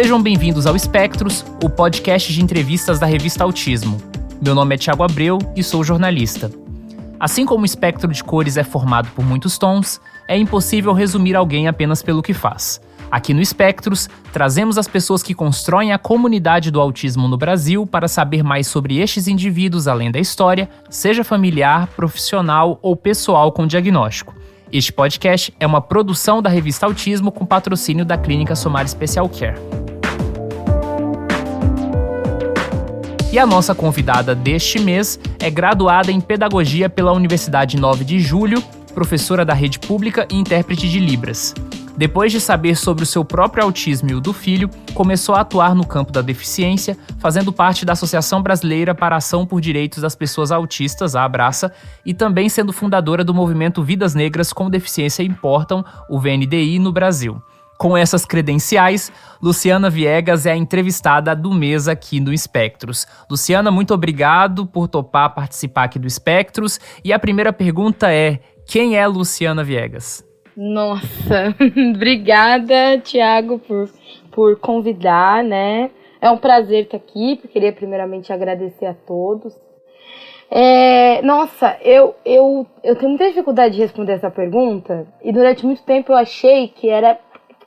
Sejam bem-vindos ao Espectros, o podcast de entrevistas da revista Autismo. Meu nome é Thiago Abreu e sou jornalista. Assim como o espectro de cores é formado por muitos tons, é impossível resumir alguém apenas pelo que faz. Aqui no Espectros, trazemos as pessoas que constroem a comunidade do autismo no Brasil para saber mais sobre estes indivíduos além da história, seja familiar, profissional ou pessoal com diagnóstico. Este podcast é uma produção da revista Autismo com patrocínio da Clínica Somar Special Care. E a nossa convidada deste mês é graduada em Pedagogia pela Universidade 9 de Julho, professora da rede pública e intérprete de Libras. Depois de saber sobre o seu próprio autismo e o do filho, começou a atuar no campo da deficiência, fazendo parte da Associação Brasileira para a Ação por Direitos das Pessoas Autistas, a Abraça, e também sendo fundadora do movimento Vidas Negras com Deficiência Importam, o VNDI, no Brasil. Com essas credenciais, Luciana Viegas é a entrevistada do mês aqui no Espectros. Luciana, muito obrigado por topar participar aqui do Espectros. E a primeira pergunta é: quem é Luciana Viegas? Nossa, obrigada, Thiago, por convidar, né? É um prazer estar aqui, queria primeiramente agradecer a todos. Eu tenho muita dificuldade de responder essa pergunta, e durante muito tempo eu achei que era...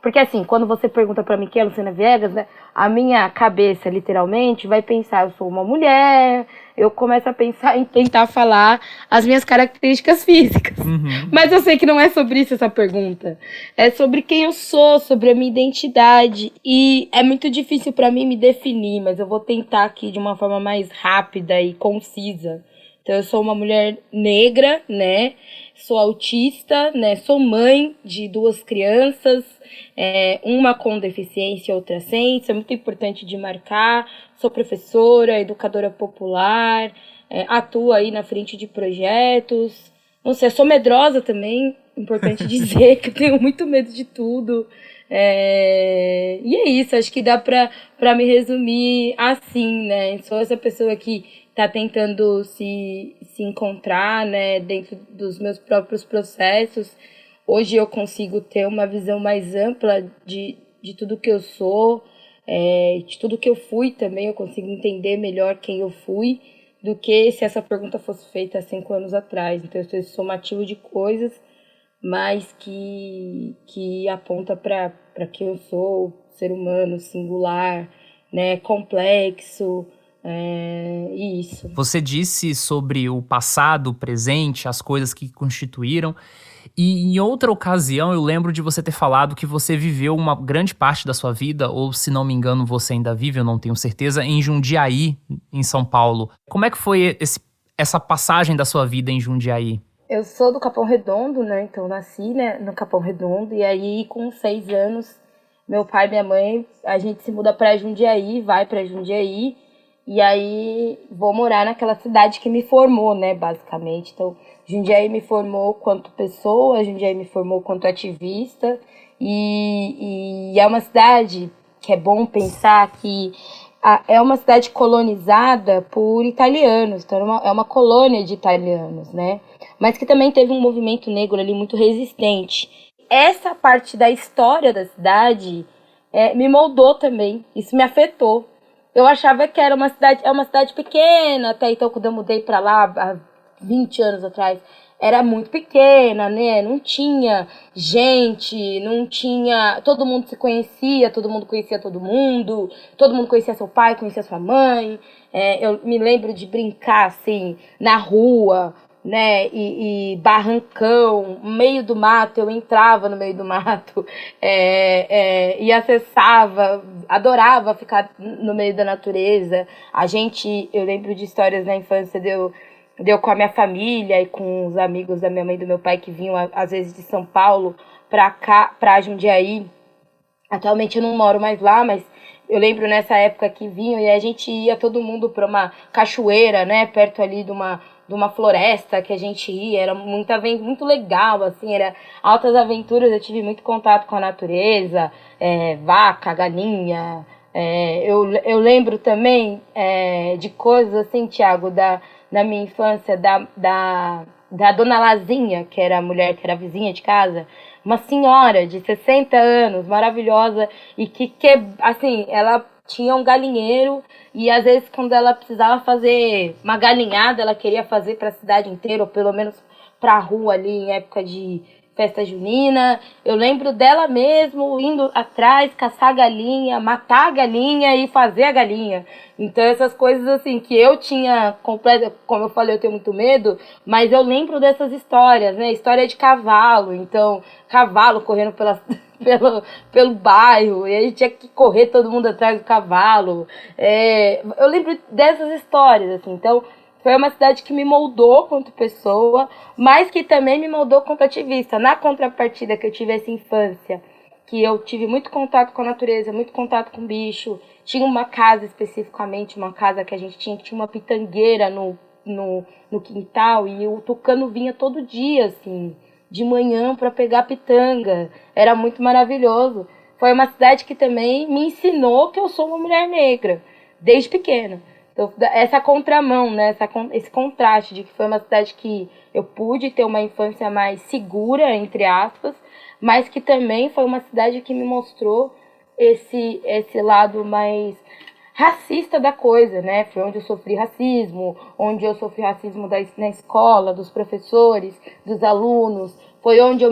Porque assim, quando você pergunta pra mim quem é Luciana Viegas, né, a minha cabeça, literalmente, vai pensar, eu sou uma mulher, eu começo a pensar em tentar falar as minhas características físicas. Uhum. Mas eu sei que não é sobre isso essa pergunta. É sobre quem eu sou, sobre a minha identidade. E é muito difícil pra mim me definir, mas eu vou tentar aqui de uma forma mais rápida e concisa. Então, eu sou uma mulher negra, né? Sou autista, né? Sou mãe de 2 crianças, uma com deficiência e outra sem. Isso é muito importante de marcar. Sou professora, educadora popular, atuo aí na frente de projetos. Não sei, sou medrosa também, importante dizer que eu tenho muito medo de tudo. E é isso, acho que dá pra me resumir assim, né? Sou essa pessoa que tá tentando se encontrar, né, dentro dos meus próprios processos. Hoje eu consigo ter uma visão mais ampla de tudo que eu sou, de tudo que eu fui também. Eu consigo entender melhor quem eu fui do que se essa pergunta fosse feita há 5 anos atrás. Então eu sou esse somativo de coisas, mas que aponta para quem eu sou, ser humano, singular, né, complexo. Isso. Você disse sobre o passado, o presente, as coisas que constituíram. E em outra ocasião eu lembro de você ter falado que você viveu uma grande parte da sua vida, ou se não me engano você ainda vive, eu não tenho certeza, em Jundiaí, em São Paulo. Como é que foi essa passagem da sua vida em Jundiaí? Eu sou do Capão Redondo, né? Então nasci, né, no Capão Redondo, e aí com 6 anos, meu pai e minha mãe, a gente se muda pra Jundiaí, vai pra Jundiaí, e aí vou morar naquela cidade que me formou, né, basicamente. Então, Jundiaí me formou quanto pessoa, Jundiaí me formou quanto ativista, e é uma cidade que é bom pensar que é uma cidade colonizada por italianos, então é uma colônia de italianos, né, mas que também teve um movimento negro ali muito resistente. Essa parte da história da cidade me moldou também, isso me afetou. Eu achava que era uma cidade pequena, até então quando eu mudei para lá há 20 anos atrás, era muito pequena, né? Não tinha gente, não tinha... Todo mundo se conhecia, todo mundo conhecia todo mundo conhecia seu pai, conhecia sua mãe. Eu me lembro de brincar, assim, na rua, né, e barrancão, meio do mato, eu entrava no meio do mato, e acessava, adorava ficar no meio da natureza. Eu lembro de histórias na infância de eu com a minha família e com os amigos da minha mãe e do meu pai que vinham às vezes de São Paulo pra cá, pra Jundiaí. Atualmente eu não moro mais lá, mas eu lembro nessa época que vinham e a gente ia todo mundo pra uma cachoeira, né, perto ali de uma floresta que a gente ia, era muito legal, assim, era altas aventuras. Eu tive muito contato com a natureza, vaca, galinha. Eu lembro também de coisas assim, Thiago, na minha infância da dona Lazinha, que era a mulher que era vizinha de casa, uma senhora de 60 anos, maravilhosa, e que assim, ela tinha um galinheiro e às vezes quando ela precisava fazer uma galinhada, ela queria fazer para a cidade inteira, ou pelo menos para a rua ali em época de festa junina. Eu lembro dela mesmo indo atrás, caçar a galinha, matar a galinha e fazer a galinha. Então essas coisas assim que eu tinha completa, como eu falei, eu tenho muito medo, mas eu lembro dessas histórias, né? História de cavalo, então cavalo correndo pelo bairro, e a gente tinha que correr todo mundo atrás do cavalo. Eu lembro dessas histórias, assim, então foi uma cidade que me moldou quanto pessoa, mas que também me moldou quanto ativista. Na contrapartida que eu tive essa infância, que eu tive muito contato com a natureza, muito contato com bicho, tinha uma casa especificamente, uma casa que a gente tinha, que tinha uma pitangueira no quintal, e o tucano vinha todo dia, assim, de manhã para pegar pitanga. Era muito maravilhoso. Foi uma cidade que também me ensinou que eu sou uma mulher negra, desde pequena. Então, essa contramão, né? Esse contraste de que foi uma cidade que eu pude ter uma infância mais segura, entre aspas, mas que também foi uma cidade que me mostrou esse lado mais racista da coisa, né? Foi onde eu sofri racismo, na escola, dos professores, dos alunos. Foi onde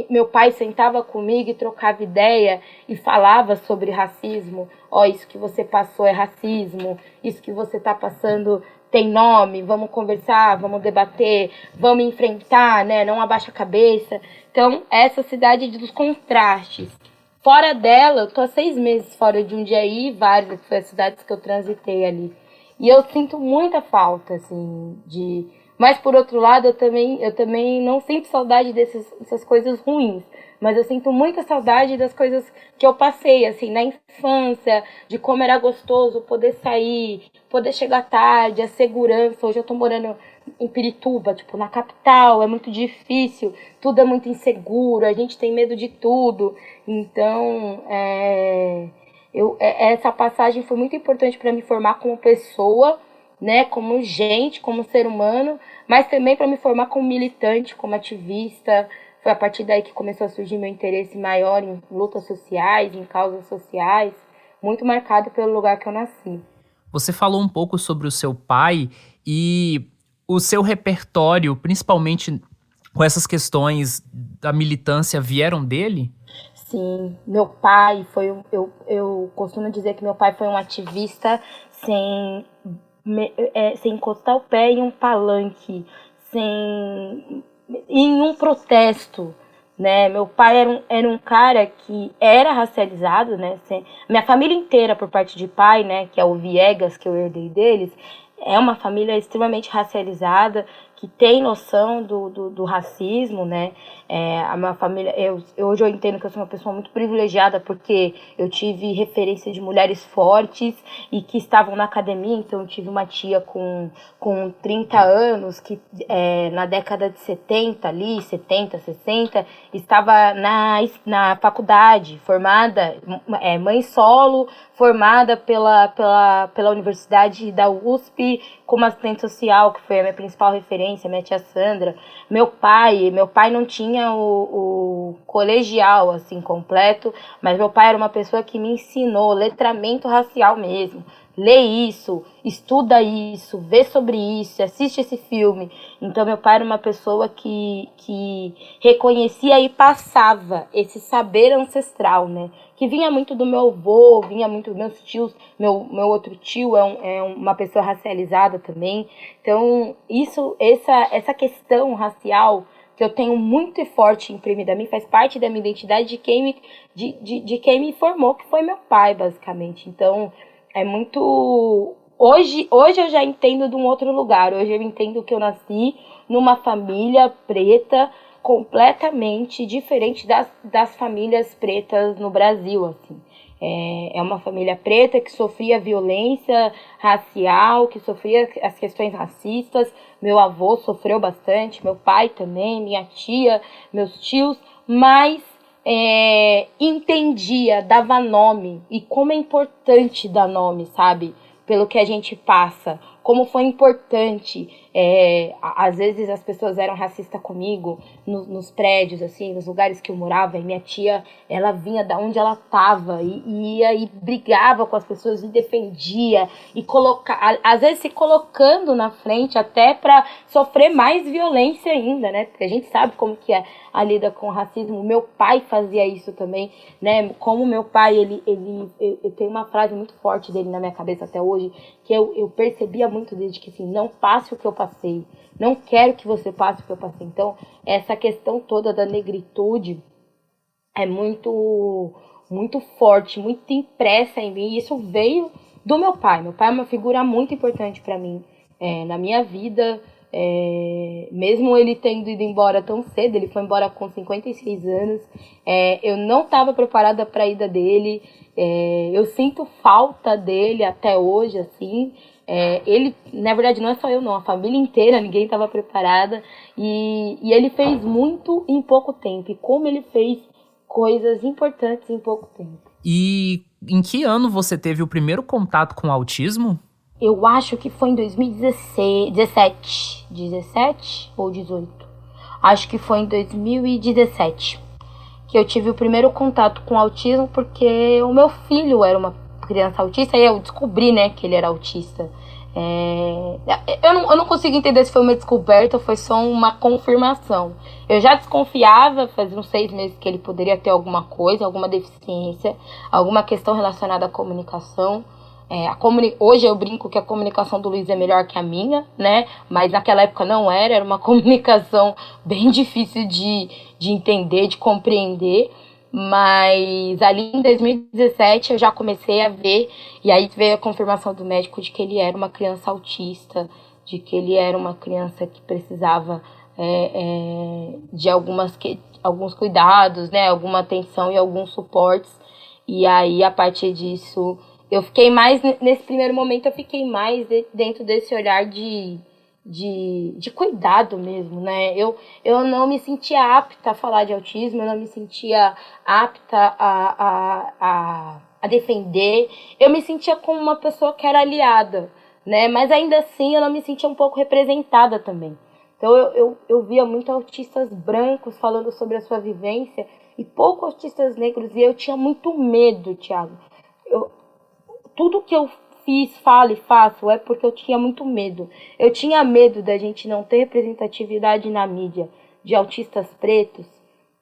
meu pai sentava comigo e trocava ideia e falava sobre racismo. Isso que você passou é racismo, isso que você está passando tem nome, vamos conversar, vamos debater, vamos enfrentar, né? Não abaixa a cabeça. Então, essa cidade dos contrastes. Fora dela, eu tô há 6 meses fora de Jundiaí, várias, que foi as cidades que eu transitei ali. E eu sinto muita falta, assim, Mas, por outro lado, eu também não sinto saudade dessas coisas ruins. Mas eu sinto muita saudade das coisas que eu passei, assim, na infância, de como era gostoso poder sair, poder chegar tarde, a segurança. Hoje eu tô morando em Pirituba, tipo, na capital, é muito difícil, tudo é muito inseguro, a gente tem medo de tudo. Então, essa passagem foi muito importante para me formar como pessoa, né, como gente, como ser humano, mas também para me formar como militante, como ativista. Foi a partir daí que começou a surgir meu interesse maior em lutas sociais, em causas sociais, muito marcado pelo lugar que eu nasci. Você falou um pouco sobre o seu pai e o seu repertório, principalmente com essas questões da militância, vieram dele? Sim, meu pai foi. Eu costumo dizer que meu pai foi um ativista sem encostar o pé em um palanque, em um protesto, né? Meu pai era um cara que era racializado, né? Minha família inteira, por parte de pai, né? Que é o Viegas, que eu herdei deles, é uma família extremamente racializada, que tem noção do racismo, né? A minha família, hoje eu entendo que eu sou uma pessoa muito privilegiada, porque eu tive referência de mulheres fortes e que estavam na academia. Então eu tive uma tia com 30 anos que na década de 70 ali, 70, 60, estava na faculdade, formada, mãe solo, formada pela Universidade da USP como assistente social, que foi a minha principal referência, minha tia Sandra. Meu pai não tinha o colegial assim completo, mas meu pai era uma pessoa que me ensinou letramento racial mesmo. Lê isso, estuda isso, vê sobre isso, assiste esse filme. Então meu pai era uma pessoa que reconhecia e passava esse saber ancestral, né? Que vinha muito do meu avô, vinha muito dos meus tios. Meu outro tio é uma pessoa racializada também. Então essa questão racial que eu tenho muito e forte imprimida a mim, faz parte da minha identidade, de quem me formou, que foi meu pai, basicamente. Então, é muito... Hoje eu já entendo de um outro lugar. Hoje eu entendo que eu nasci numa família preta completamente diferente das famílias pretas no Brasil, assim. É uma família preta que sofria violência racial, que sofria as questões racistas. Meu avô sofreu bastante, meu pai também, minha tia, meus tios, mas entendia, dava nome, e como é importante dar nome, sabe? Pelo que a gente passa, como foi importante. Às vezes as pessoas eram racistas comigo nos prédios, assim, nos lugares que eu morava, e minha tia, ela vinha da onde ela estava e ia e brigava com as pessoas e defendia e às vezes se colocando na frente até para sofrer mais violência ainda, né? Porque a gente sabe como que é a lida com o racismo. Meu pai fazia isso também, né? Como meu pai, eu tenho uma frase muito forte dele na minha cabeça até hoje, que eu percebia muito desde que assim, não passe o que eu passei, não quero que você passe o que eu passei. Então, essa questão toda da negritude é muito, muito forte, muito impressa em mim, e isso veio do meu pai. Meu pai é uma figura muito importante para mim, na minha vida, mesmo ele tendo ido embora tão cedo, ele foi embora com 56 anos, eu não estava preparada para a ida dele, eu sinto falta dele até hoje, assim. Ele, na verdade, não é só eu não, a família inteira, ninguém estava preparada, e ele fez muito em pouco tempo, e como ele fez coisas importantes em pouco tempo. E em que ano você teve o primeiro contato com o autismo? Eu acho que foi em 2016, 17 ou 18. Acho que foi em 2017 que eu tive o primeiro contato com o autismo, porque o meu filho era uma criança autista e eu descobri, né, que ele era autista. Eu não consigo entender se foi uma descoberta ou foi só uma confirmação. Eu já desconfiava, fazia uns 6 meses, que ele poderia ter alguma coisa, alguma deficiência, alguma questão relacionada à comunicação. Hoje eu brinco que a comunicação do Luiz é melhor que a minha, né? Mas naquela época não era uma comunicação bem difícil de entender, de compreender. Mas ali em 2017 eu já comecei a ver, e aí veio a confirmação do médico de que ele era uma criança autista, de que ele era uma criança que precisava de alguns cuidados, né? Alguma atenção e alguns suportes. E aí, a partir disso, eu fiquei mais, nesse primeiro momento, eu fiquei mais dentro desse olhar de cuidado mesmo, né? Eu não me sentia apta a falar de autismo, eu não me sentia apta a defender. Eu me sentia como uma pessoa que era aliada, né? Mas ainda assim eu não me sentia um pouco representada também. Então eu via muito autistas brancos falando sobre a sua vivência e pouco autistas negros, e eu tinha muito medo, Thiago. Tudo que eu fiz, falo e faço é porque eu tinha muito medo. Eu tinha medo da gente não ter representatividade na mídia de autistas pretos,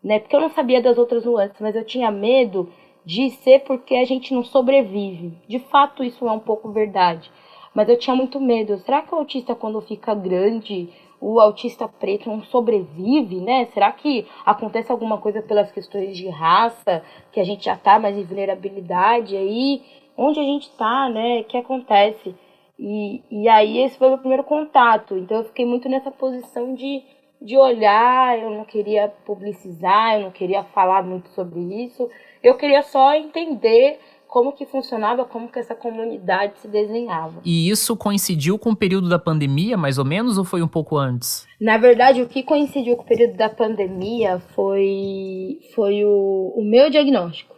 né? Porque eu não sabia das outras nuances, mas eu tinha medo de ser porque a gente não sobrevive. De fato, isso é um pouco verdade. Mas eu tinha muito medo. Será que o autista, quando fica grande, o autista preto não sobrevive, né? Será que acontece alguma coisa pelas questões de raça, que a gente já tá mais em vulnerabilidade aí? Onde a gente tá, né? O que acontece? E aí esse foi o meu primeiro contato. Então eu fiquei muito nessa posição de olhar, eu não queria publicizar, eu não queria falar muito sobre isso. Eu queria só entender como que funcionava, como que essa comunidade se desenhava. E isso coincidiu com o período da pandemia, mais ou menos, ou foi um pouco antes? Na verdade, o que coincidiu com o período da pandemia foi o meu diagnóstico.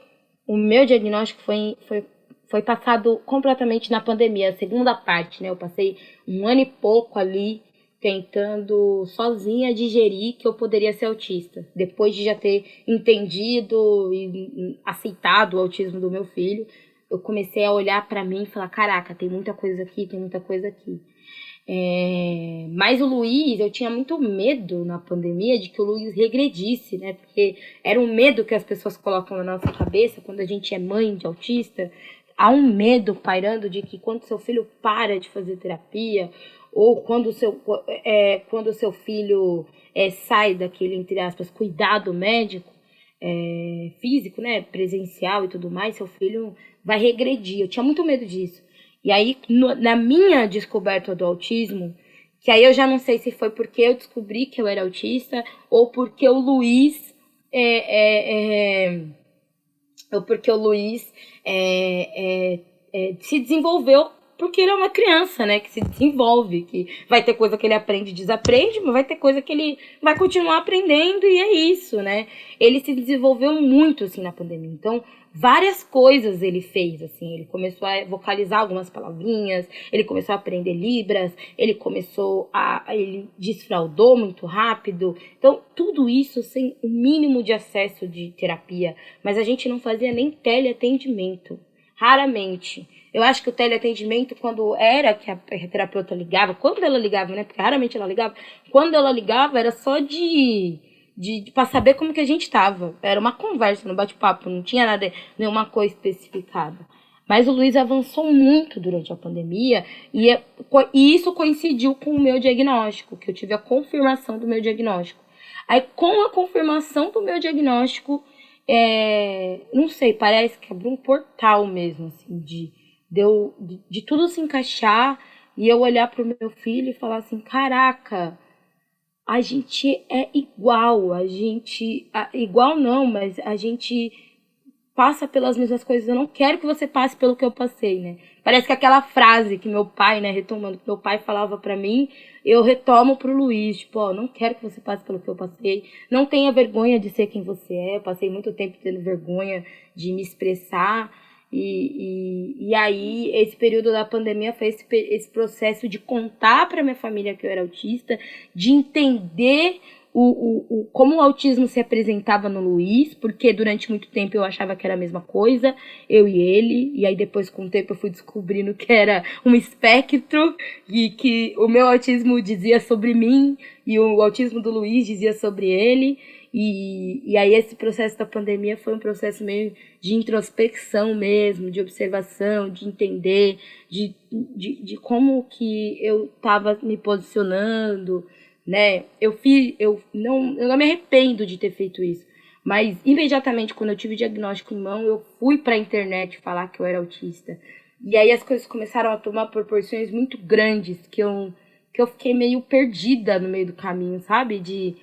O meu diagnóstico foi passado completamente na pandemia, a segunda parte, né? Eu passei 1 ano e pouco ali tentando sozinha digerir que eu poderia ser autista. Depois de já ter entendido e aceitado o autismo do meu filho, eu comecei a olhar para mim e falar, caraca, tem muita coisa aqui, tem muita coisa aqui. Mas o Luiz, eu tinha muito medo na pandemia de que o Luiz regredisse, né? Porque era um medo que as pessoas colocam na nossa cabeça quando a gente é mãe de autista. Há um medo pairando de que quando seu filho para de fazer terapia, ou quando o seu filho sai daquele, entre aspas, cuidado médico, físico, né, presencial e tudo mais, seu filho vai regredir. Eu tinha muito medo disso. E aí, na minha descoberta do autismo, que aí eu já não sei se foi porque eu descobri que eu era autista, ou porque o Luiz se desenvolveu porque ele é uma criança, né, que se desenvolve, que vai ter coisa que ele aprende e desaprende, mas vai ter coisa que ele vai continuar aprendendo e é isso, né? Ele se desenvolveu muito, assim, na pandemia. Então, várias coisas ele fez, assim, ele começou a vocalizar algumas palavrinhas, ele começou a aprender Libras, ele desfraudou muito rápido. Então, tudo isso sem o mínimo de acesso de terapia, mas a gente não fazia nem teleatendimento, raramente. Eu acho que o teleatendimento, quando era que a terapeuta ligava, quando ela ligava, né, porque raramente ela ligava, quando ela ligava era só para saber como que a gente estava. Era uma conversa, no bate-papo, não tinha nada, nenhuma coisa especificada. Mas o Luiz avançou muito durante a pandemia e isso coincidiu com o meu diagnóstico, que eu tive a confirmação do meu diagnóstico. Aí, com a confirmação do meu diagnóstico, não sei, parece que abriu um portal mesmo, assim, de tudo se encaixar e eu olhar pro meu filho e falar assim, caraca, a gente é igual, igual não, mas a gente passa pelas mesmas coisas, eu não quero que você passe pelo que eu passei, né? Parece que aquela frase que meu pai, né, retomando, que meu pai falava pra mim, eu retomo pro Luiz, tipo, ó, não quero que você passe pelo que eu passei, não tenha vergonha de ser quem você é, eu passei muito tempo tendo vergonha de me expressar, e aí esse período da pandemia foi esse processo de contar pra minha família que eu era autista, de entender como o autismo se apresentava no Luiz, porque durante muito tempo eu achava que era a mesma coisa, eu e ele, e aí depois com o tempo eu fui descobrindo que era um espectro, e que o meu autismo dizia sobre mim, e o autismo do Luiz dizia sobre ele, e aí esse processo da pandemia foi um processo meio de introspecção mesmo, de observação, de entender, de como que eu estava me posicionando, né? Eu não me arrependo de ter feito isso, mas imediatamente quando eu tive o diagnóstico em mão, eu fui pra internet falar que eu era autista, e aí as coisas começaram a tomar proporções muito grandes, que eu fiquei meio perdida no meio do caminho, sabe? De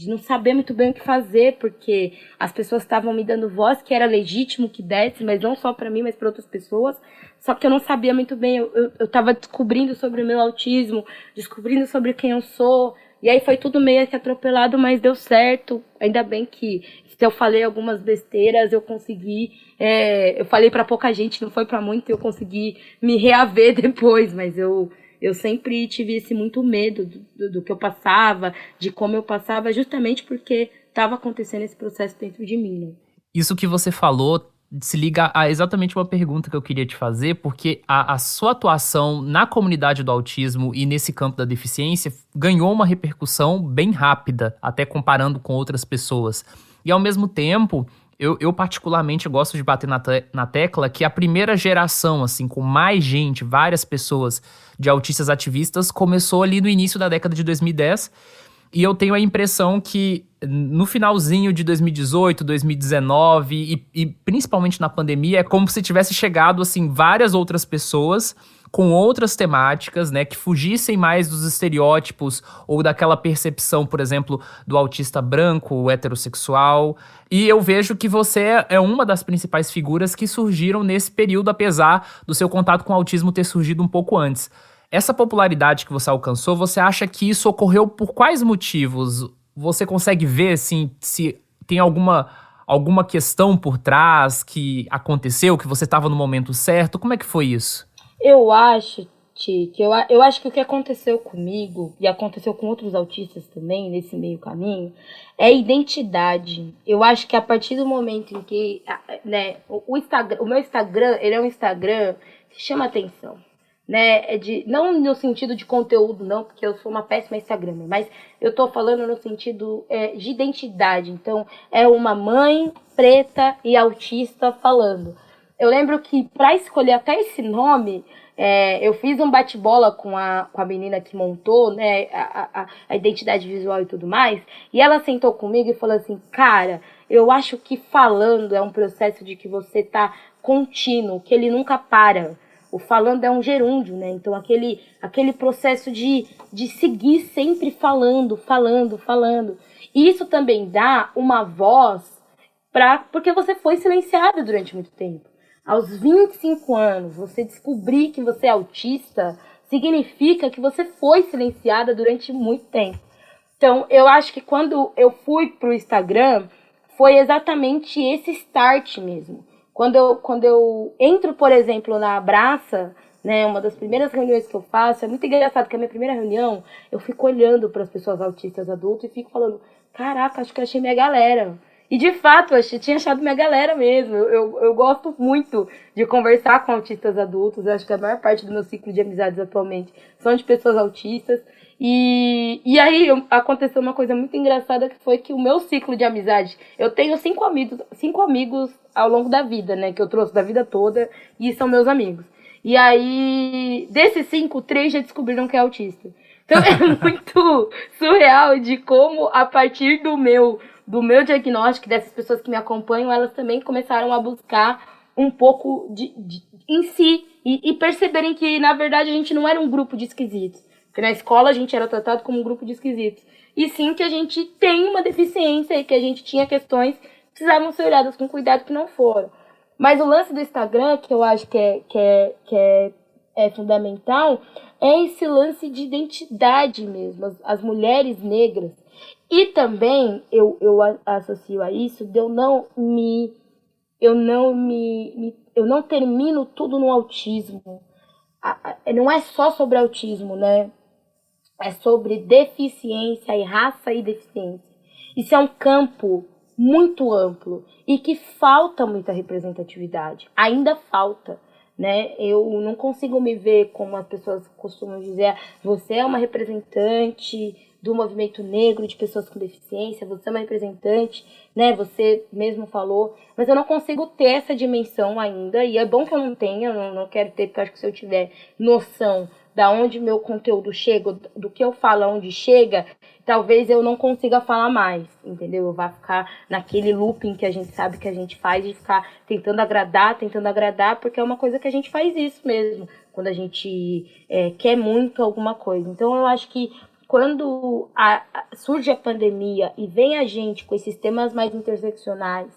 não saber muito bem o que fazer, porque as pessoas estavam me dando voz, que era legítimo que desse, mas não só para mim, mas para outras pessoas. Só que eu não sabia muito bem, eu estava descobrindo sobre o meu autismo, descobrindo sobre quem eu sou, e aí foi tudo meio que atropelado, mas deu certo. Ainda bem que se eu falei algumas besteiras, eu consegui, eu falei para pouca gente, não foi para muito, eu consegui me reaver depois, mas eu sempre tive muito medo do que eu passava, de como eu passava, justamente porque estava acontecendo esse processo dentro de mim, né? Isso que você falou se liga a exatamente uma pergunta que eu queria te fazer, porque a sua atuação na comunidade do autismo e nesse campo da deficiência ganhou uma repercussão bem rápida, até comparando com outras pessoas. E ao mesmo tempo, eu particularmente gosto de bater na tecla que a primeira geração, assim, com mais gente, várias pessoas de autistas ativistas, começou ali no início da década de 2010. E eu tenho a impressão que no finalzinho de 2018, 2019 e principalmente na pandemia, é como se tivesse chegado, assim, várias outras pessoas com outras temáticas, né, que fugissem mais dos estereótipos ou daquela percepção, por exemplo, do autista branco, heterossexual. E eu vejo que você é uma das principais figuras que surgiram nesse período, apesar do seu contato com o autismo ter surgido um pouco antes. Essa popularidade que você alcançou, você acha que isso ocorreu por quais motivos? Você consegue ver, assim, se tem alguma questão por trás que aconteceu, que você estava no momento certo? Como é que foi isso? Eu acho, Ti, eu acho que o que aconteceu comigo, e aconteceu com outros autistas também, nesse meio caminho, é identidade. Eu acho que a partir do momento em que, né, o meu Instagram, ele é um Instagram que chama atenção. Né, não no sentido de conteúdo, não, porque eu sou uma péssima Instagramer, mas eu tô falando no sentido de identidade. Então, é uma mãe preta e autista falando. Eu lembro que para escolher até esse nome, eu fiz um bate-bola com a menina que montou, né, a identidade visual e tudo mais, e ela sentou comigo e falou assim, cara, eu acho que falando é um processo de que você tá contínuo, que ele nunca para. O falando é um gerúndio, né? Então, aquele processo de seguir sempre falando. E isso também dá uma voz porque você foi silenciada durante muito tempo. aos 25 anos, você descobrir que você é autista, significa que você foi silenciada durante muito tempo. Então, eu acho que quando eu fui pro Instagram, foi exatamente esse start mesmo. Quando eu entro, por exemplo, na Abraça, né, uma das primeiras reuniões que eu faço, é muito engraçado que a minha primeira reunião, eu fico olhando para as pessoas autistas adultas e fico falando, caraca, acho que eu achei minha galera. E de fato, eu tinha achado minha galera mesmo. Eu gosto muito de conversar com autistas adultos. Eu acho que a maior parte do meu ciclo de amizades atualmente são de pessoas autistas. E aí aconteceu uma coisa muito engraçada, que foi que o meu ciclo de amizade, eu tenho cinco amigos ao longo da vida, né, que eu trouxe da vida toda, e são meus amigos. E aí, desses 5, 3 já descobriram que é autista. Então é muito surreal de como, a partir do meu diagnóstico, dessas pessoas que me acompanham, elas também começaram a buscar um pouco em si e perceberem que, na verdade, a gente não era um grupo de esquisitos. Porque na escola a gente era tratado como um grupo de esquisitos. E sim que a gente tem uma deficiência e que a gente tinha questões que precisavam ser olhadas com cuidado, que não foram. Mas o lance do Instagram, que eu acho que é fundamental, é esse lance de identidade mesmo. As mulheres negras. E também eu associo a isso de eu não termino tudo no autismo. Não é só sobre autismo, né? É sobre deficiência e raça e deficiência. Isso é um campo muito amplo e que falta muita representatividade. Ainda falta, né? Eu não consigo me ver, como as pessoas costumam dizer, você é uma representante do movimento negro, de pessoas com deficiência, você é uma representante, né? Você mesmo falou, mas eu não consigo ter essa dimensão ainda, e é bom que eu não tenha, eu não quero ter, porque eu acho que se eu tiver noção da onde meu conteúdo chega, do que eu falo aonde chega, talvez eu não consiga falar mais, entendeu? Eu vou ficar naquele looping que a gente sabe que a gente faz, de ficar tentando agradar, porque é uma coisa que a gente faz isso mesmo, quando a gente quer muito alguma coisa. Então eu acho que quando surge a pandemia e vem a gente com esses temas mais interseccionais,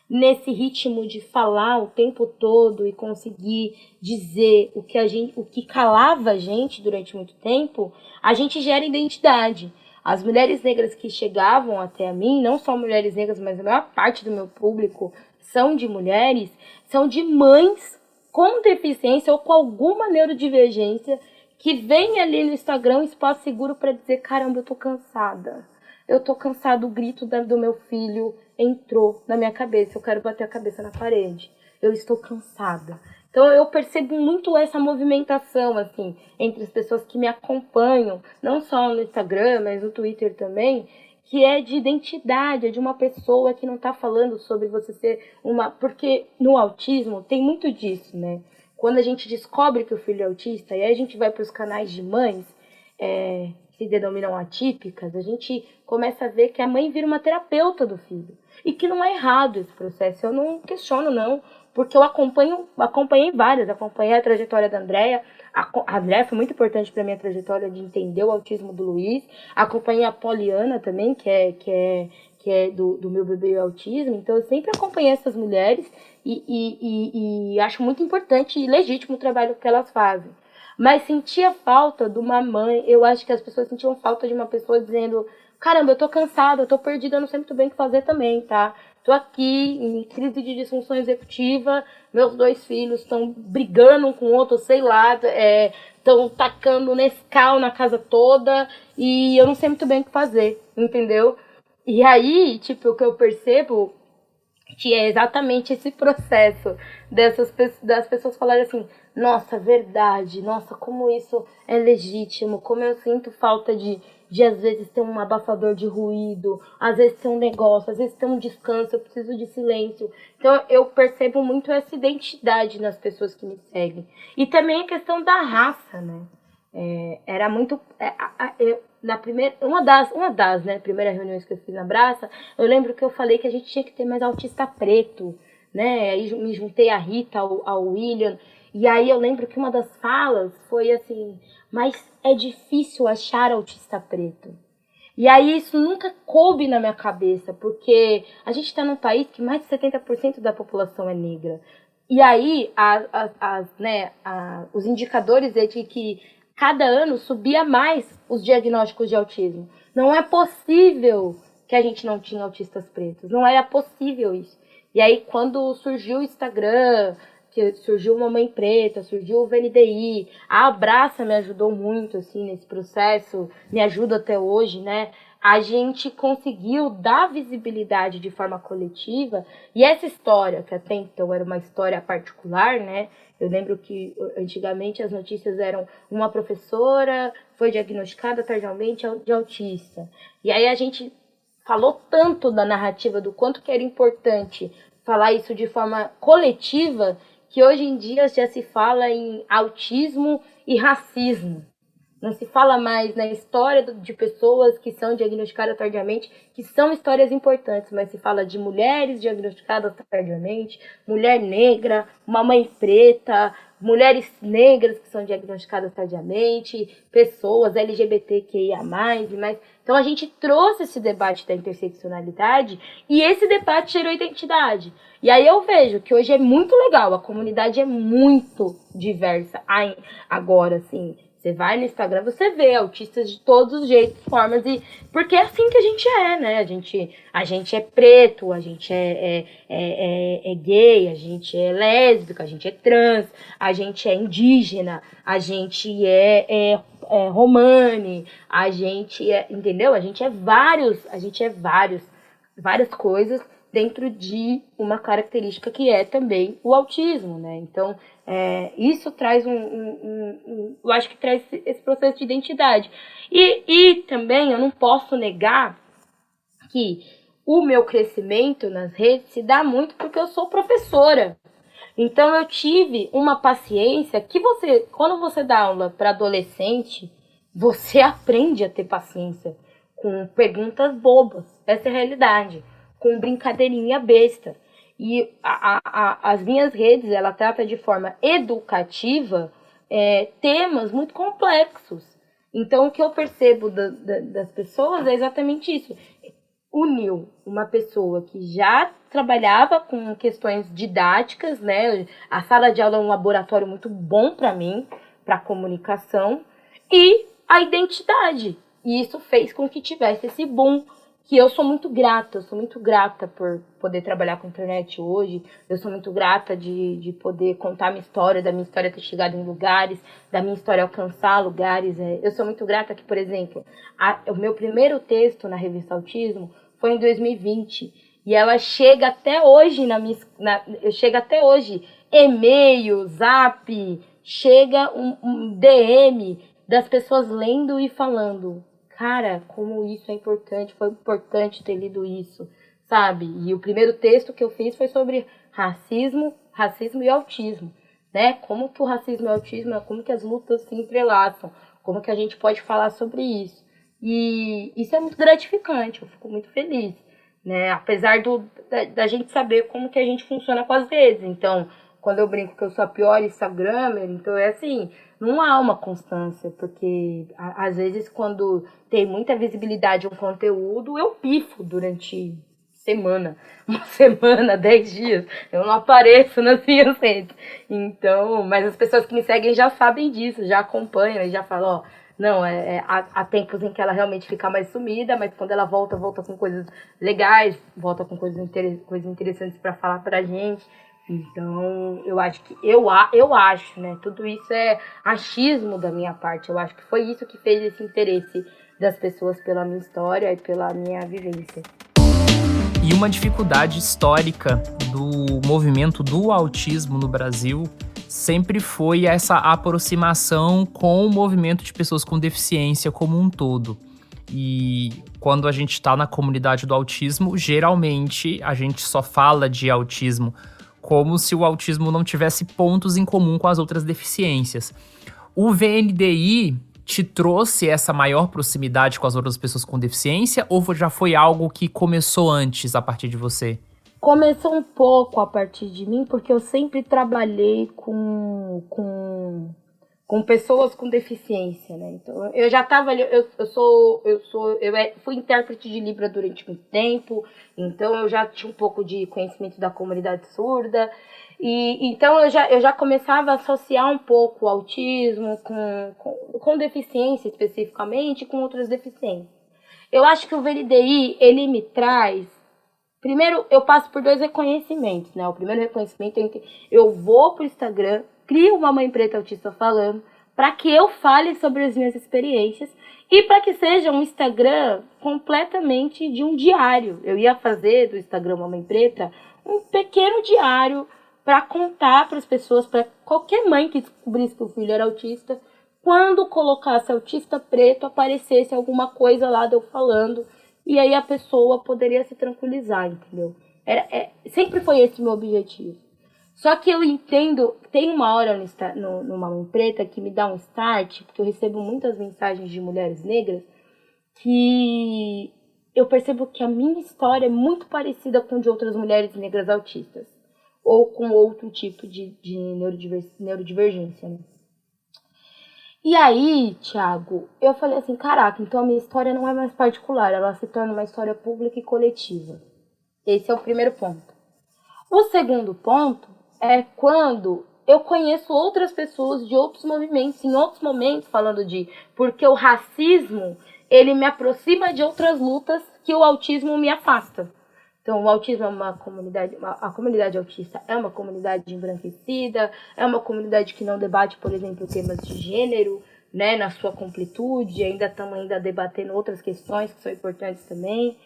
nesse ritmo de falar o tempo todo e conseguir dizer o que calava a gente durante muito tempo, a gente gera identidade. As mulheres negras que chegavam até a mim, não só mulheres negras, mas a maior parte do meu público são de mulheres, são de mães com deficiência ou com alguma neurodivergência que vem ali no Instagram, um espaço seguro para dizer, caramba, eu tô cansada. Eu tô cansada, o grito do meu filho entrou na minha cabeça, eu quero bater a cabeça na parede. Eu estou cansada. Então eu percebo muito essa movimentação, assim, entre as pessoas que me acompanham, não só no Instagram, mas no Twitter também, que é de identidade, é de uma pessoa que não tá falando sobre você ser uma... Porque no autismo tem muito disso, né? Quando a gente descobre que o filho é autista, e aí a gente vai para os canais de mães, que se denominam atípicas, a gente começa a ver que a mãe vira uma terapeuta do filho. E que não é errado esse processo, eu não questiono, não, porque eu acompanhei várias, acompanhei a trajetória da Andrea. A Andrea foi muito importante para minha trajetória de entender o autismo do Luiz. Acompanhei a Poliana também, que é do meu bebê autismo. Então eu sempre acompanhei essas mulheres e acho muito importante e legítimo o trabalho que elas fazem. Mas sentia falta de uma mãe, eu acho que as pessoas sentiam falta de uma pessoa dizendo, caramba, eu tô cansada, eu tô perdida, eu não sei muito bem o que fazer também, tá? Tô aqui em crise de disfunção executiva, meus 2 filhos estão brigando um com o outro, sei lá, estão tacando Nescau na casa toda e eu não sei muito bem o que fazer, entendeu? E aí, tipo, o que eu percebo que é exatamente esse processo das pessoas falarem assim, nossa, verdade, nossa, como isso é legítimo, como eu sinto falta de às vezes ter um abafador de ruído, às vezes ter um negócio, às vezes ter um descanso, eu preciso de silêncio. Então eu percebo muito essa identidade nas pessoas que me seguem. E também a questão da raça, né? Era muito... na primeira, uma das né, primeiras reuniões que eu fiz na Braça, eu lembro que eu falei que a gente tinha que ter mais autista preto, né? Aí me juntei a Rita, ao William, e aí eu lembro que uma das falas foi assim, mas é difícil achar autista preto. E aí isso nunca coube na minha cabeça, porque a gente está num país que mais de 70% da população é negra. E aí, os indicadores é de que cada ano subia mais os diagnósticos de autismo. Não é possível que a gente não tinha autistas pretos. Não era possível isso. E aí, quando surgiu o Instagram, que surgiu o Mamãe Preta, surgiu o VNDI, a Abraça me ajudou muito, assim, nesse processo, me ajuda até hoje, né? A gente conseguiu dar visibilidade de forma coletiva, e essa história, que até então era uma história particular, né? Eu lembro que antigamente as notícias eram uma professora foi diagnosticada tardiamente de autista. E aí a gente falou tanto da narrativa, do quanto que era importante falar isso de forma coletiva, que hoje em dia já se fala em autismo e racismo. Não se fala mais na história de pessoas que são diagnosticadas tardiamente, que são histórias importantes, mas se fala de mulheres diagnosticadas tardiamente, mulher negra, uma mãe preta, mulheres negras que são diagnosticadas tardiamente, pessoas LGBTQIA+, e mais. Então a gente trouxe esse debate da interseccionalidade e esse debate gerou identidade. E aí eu vejo que hoje é muito legal, a comunidade é muito diversa agora, assim. Você vai no Instagram, você vê autistas de todos os jeitos, formas, e porque é assim que a gente é, né? A gente é preto, a gente é gay, a gente é lésbica, a gente é trans, a gente é indígena, a gente é romani, a gente é, entendeu? A gente é várias coisas dentro de uma característica que é também o autismo, né? Então, isso traz eu acho que traz esse processo de identidade. E também eu não posso negar que o meu crescimento nas redes se dá muito porque eu sou professora. Então eu tive uma paciência que quando você dá aula para adolescente, você aprende a ter paciência com perguntas bobas. Essa é a realidade. Com brincadeirinha besta. E as minhas redes, ela trata de forma educativa temas muito complexos. Então, o que eu percebo das pessoas é exatamente isso. Uniu uma pessoa que já trabalhava com questões didáticas, né? A sala de aula é um laboratório muito bom para mim, para comunicação, e a identidade. E isso fez com que tivesse esse boom, que eu sou muito grata por poder trabalhar com internet hoje, eu sou muito grata de poder contar minha história, da minha história ter chegado em lugares, da minha história alcançar lugares. Eu sou muito grata que, por exemplo, o meu primeiro texto na revista Autismo foi em 2020, e ela chega até hoje chega até hoje, e-mail, zap, chega um DM das pessoas lendo e falando: cara, como isso é importante, foi importante ter lido isso, sabe? E o primeiro texto que eu fiz foi sobre racismo e autismo, né? Como que o racismo e o autismo, como que as lutas se entrelaçam, como que a gente pode falar sobre isso. E isso é muito gratificante, eu fico muito feliz, né? Apesar da gente saber como que a gente funciona com as redes. Então, quando eu brinco que eu sou a pior Instagrammer, então é assim, não há uma constância, porque às vezes quando tem muita visibilidade um conteúdo, eu pifo durante uma semana, 10 dias, eu não apareço nas minhas redes. Então, mas as pessoas que me seguem já sabem disso, já acompanham e já falam, ó, não, há tempos em que ela realmente fica mais sumida, mas quando ela volta com coisas legais, volta com coisas interessantes para falar pra gente. Então, eu acho, né? Tudo isso é achismo da minha parte. Eu acho que foi isso que fez esse interesse das pessoas pela minha história e pela minha vivência. E uma dificuldade histórica do movimento do autismo no Brasil sempre foi essa aproximação com o movimento de pessoas com deficiência como um todo. E quando a gente está na comunidade do autismo, geralmente a gente só fala de autismo como se o autismo não tivesse pontos em comum com as outras deficiências. O VNDI te trouxe essa maior proximidade com as outras pessoas com deficiência ou já foi algo que começou antes a partir de você? Começou um pouco a partir de mim, porque eu sempre trabalhei com pessoas com deficiência, né? Então, eu já estava ali, fui intérprete de Libra durante muito tempo, então eu já tinha um pouco de conhecimento da comunidade surda, E então eu já começava a associar um pouco o autismo com deficiência especificamente, com outras deficiências. Eu acho que o VNDI, ele me traz... Primeiro, eu passo por 2 reconhecimentos, né? O primeiro reconhecimento é que eu vou pro Instagram, crio uma Mãe Preta Autista Falando, para que eu fale sobre as minhas experiências e para que seja um Instagram completamente de um diário. Eu ia fazer do Instagram Mamãe Preta um pequeno diário para contar para as pessoas, para qualquer mãe que descobrisse que o filho era autista, quando colocasse autista preto, aparecesse alguma coisa lá de eu falando, e aí a pessoa poderia se tranquilizar, entendeu? Sempre foi esse o meu objetivo. Só que eu entendo, tem uma hora no Mamãe Preta que me dá um start, porque eu recebo muitas mensagens de mulheres negras, que eu percebo que a minha história é muito parecida com de outras mulheres negras autistas, ou com outro tipo de neurodivergência, né? E aí, Thiago, eu falei assim, caraca, então a minha história não é mais particular, ela se torna uma história pública e coletiva. Esse é o primeiro ponto. O segundo ponto é quando eu conheço outras pessoas de outros movimentos, em outros momentos, falando de... Porque o racismo, ele me aproxima de outras lutas que o autismo me afasta. Então, o autismo é uma comunidade... A comunidade autista é uma comunidade embranquecida, é uma comunidade que não debate, por exemplo, temas de gênero, né, na sua completude. Ainda estamos debatendo outras questões que são importantes também.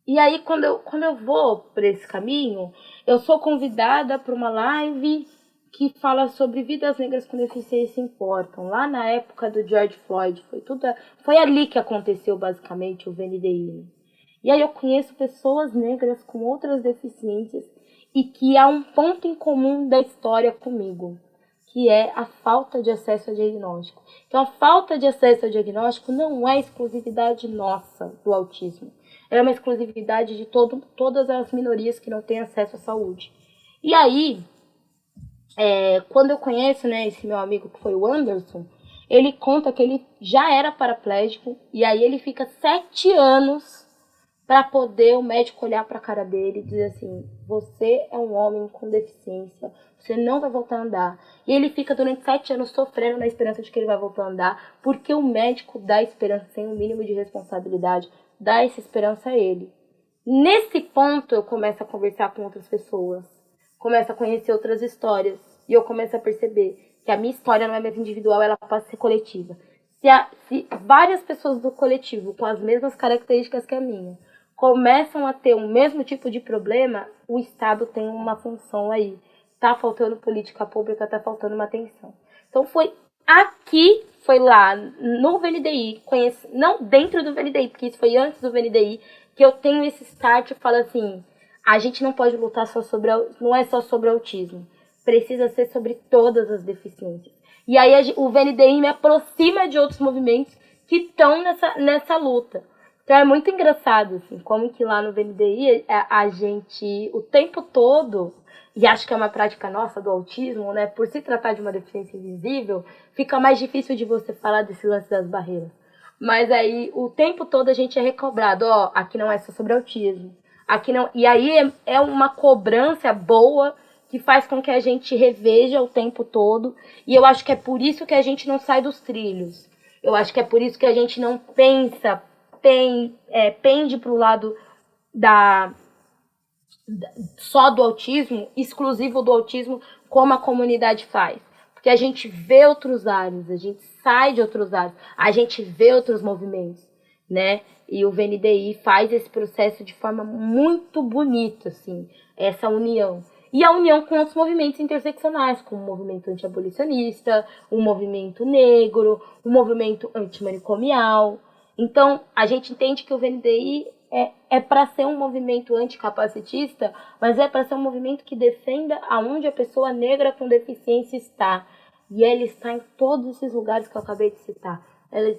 E aí, quando eu vou por esse caminho, eu sou convidada para uma live que fala sobre vidas negras com deficiência importam. Lá na época do George Floyd, foi ali que aconteceu basicamente o VNDI. E aí eu conheço pessoas negras com outras deficiências e que há um ponto em comum da história comigo, que é a falta de acesso ao diagnóstico. Então, a falta de acesso ao diagnóstico não é exclusividade nossa do autismo. É uma exclusividade de todas as minorias que não têm acesso à saúde. E aí, quando eu conheço, né, esse meu amigo que foi o Anderson, ele conta que ele já era paraplégico e aí ele fica 7 anos para poder o médico olhar para a cara dele e dizer assim, você é um homem com deficiência, você não vai voltar a andar. E ele fica durante 7 anos sofrendo na esperança de que ele vai voltar a andar, porque o médico dá esperança sem um mínimo de responsabilidade, dá essa esperança a ele. Nesse ponto eu começo a conversar com outras pessoas, começo a conhecer outras histórias, e eu começo a perceber que a minha história não é mais individual, ela pode ser coletiva. Se várias pessoas do coletivo com as mesmas características que a minha começam a ter o mesmo tipo de problema, o Estado tem uma função aí. Tá faltando política pública, tá faltando uma atenção. Então foi lá, no VNDI, não dentro do VNDI, porque isso foi antes do VNDI, que eu tenho esse start e falo assim, a gente não pode lutar não é só sobre autismo, precisa ser sobre todas as deficiências. E aí o VNDI me aproxima de outros movimentos que estão nessa luta. Então é muito engraçado, assim, como que lá no VNDI a gente, o tempo todo, e acho que é uma prática nossa do autismo, né, por se tratar de uma deficiência invisível, fica mais difícil de você falar desse lance das barreiras. Mas aí, o tempo todo a gente é recobrado, aqui não é só sobre autismo, aqui não... E aí é uma cobrança boa que faz com que a gente reveja o tempo todo, e eu acho que é por isso que a gente não sai dos trilhos. Eu acho que é por isso que a gente não pende para o lado só do autismo, exclusivo do autismo, como a comunidade faz. Porque a gente vê outros áreas, a gente sai de outros áreas, a gente vê outros movimentos, né? E o VNDI faz esse processo de forma muito bonita, assim, essa união. E a união com outros movimentos interseccionais, como o movimento anti-abolicionista, o movimento negro, o movimento antimanicomial. Então, a gente entende que o VNDI é para ser um movimento anticapacitista, mas é para ser um movimento que defenda aonde a pessoa negra com deficiência está. E ela está em todos esses lugares que eu acabei de citar.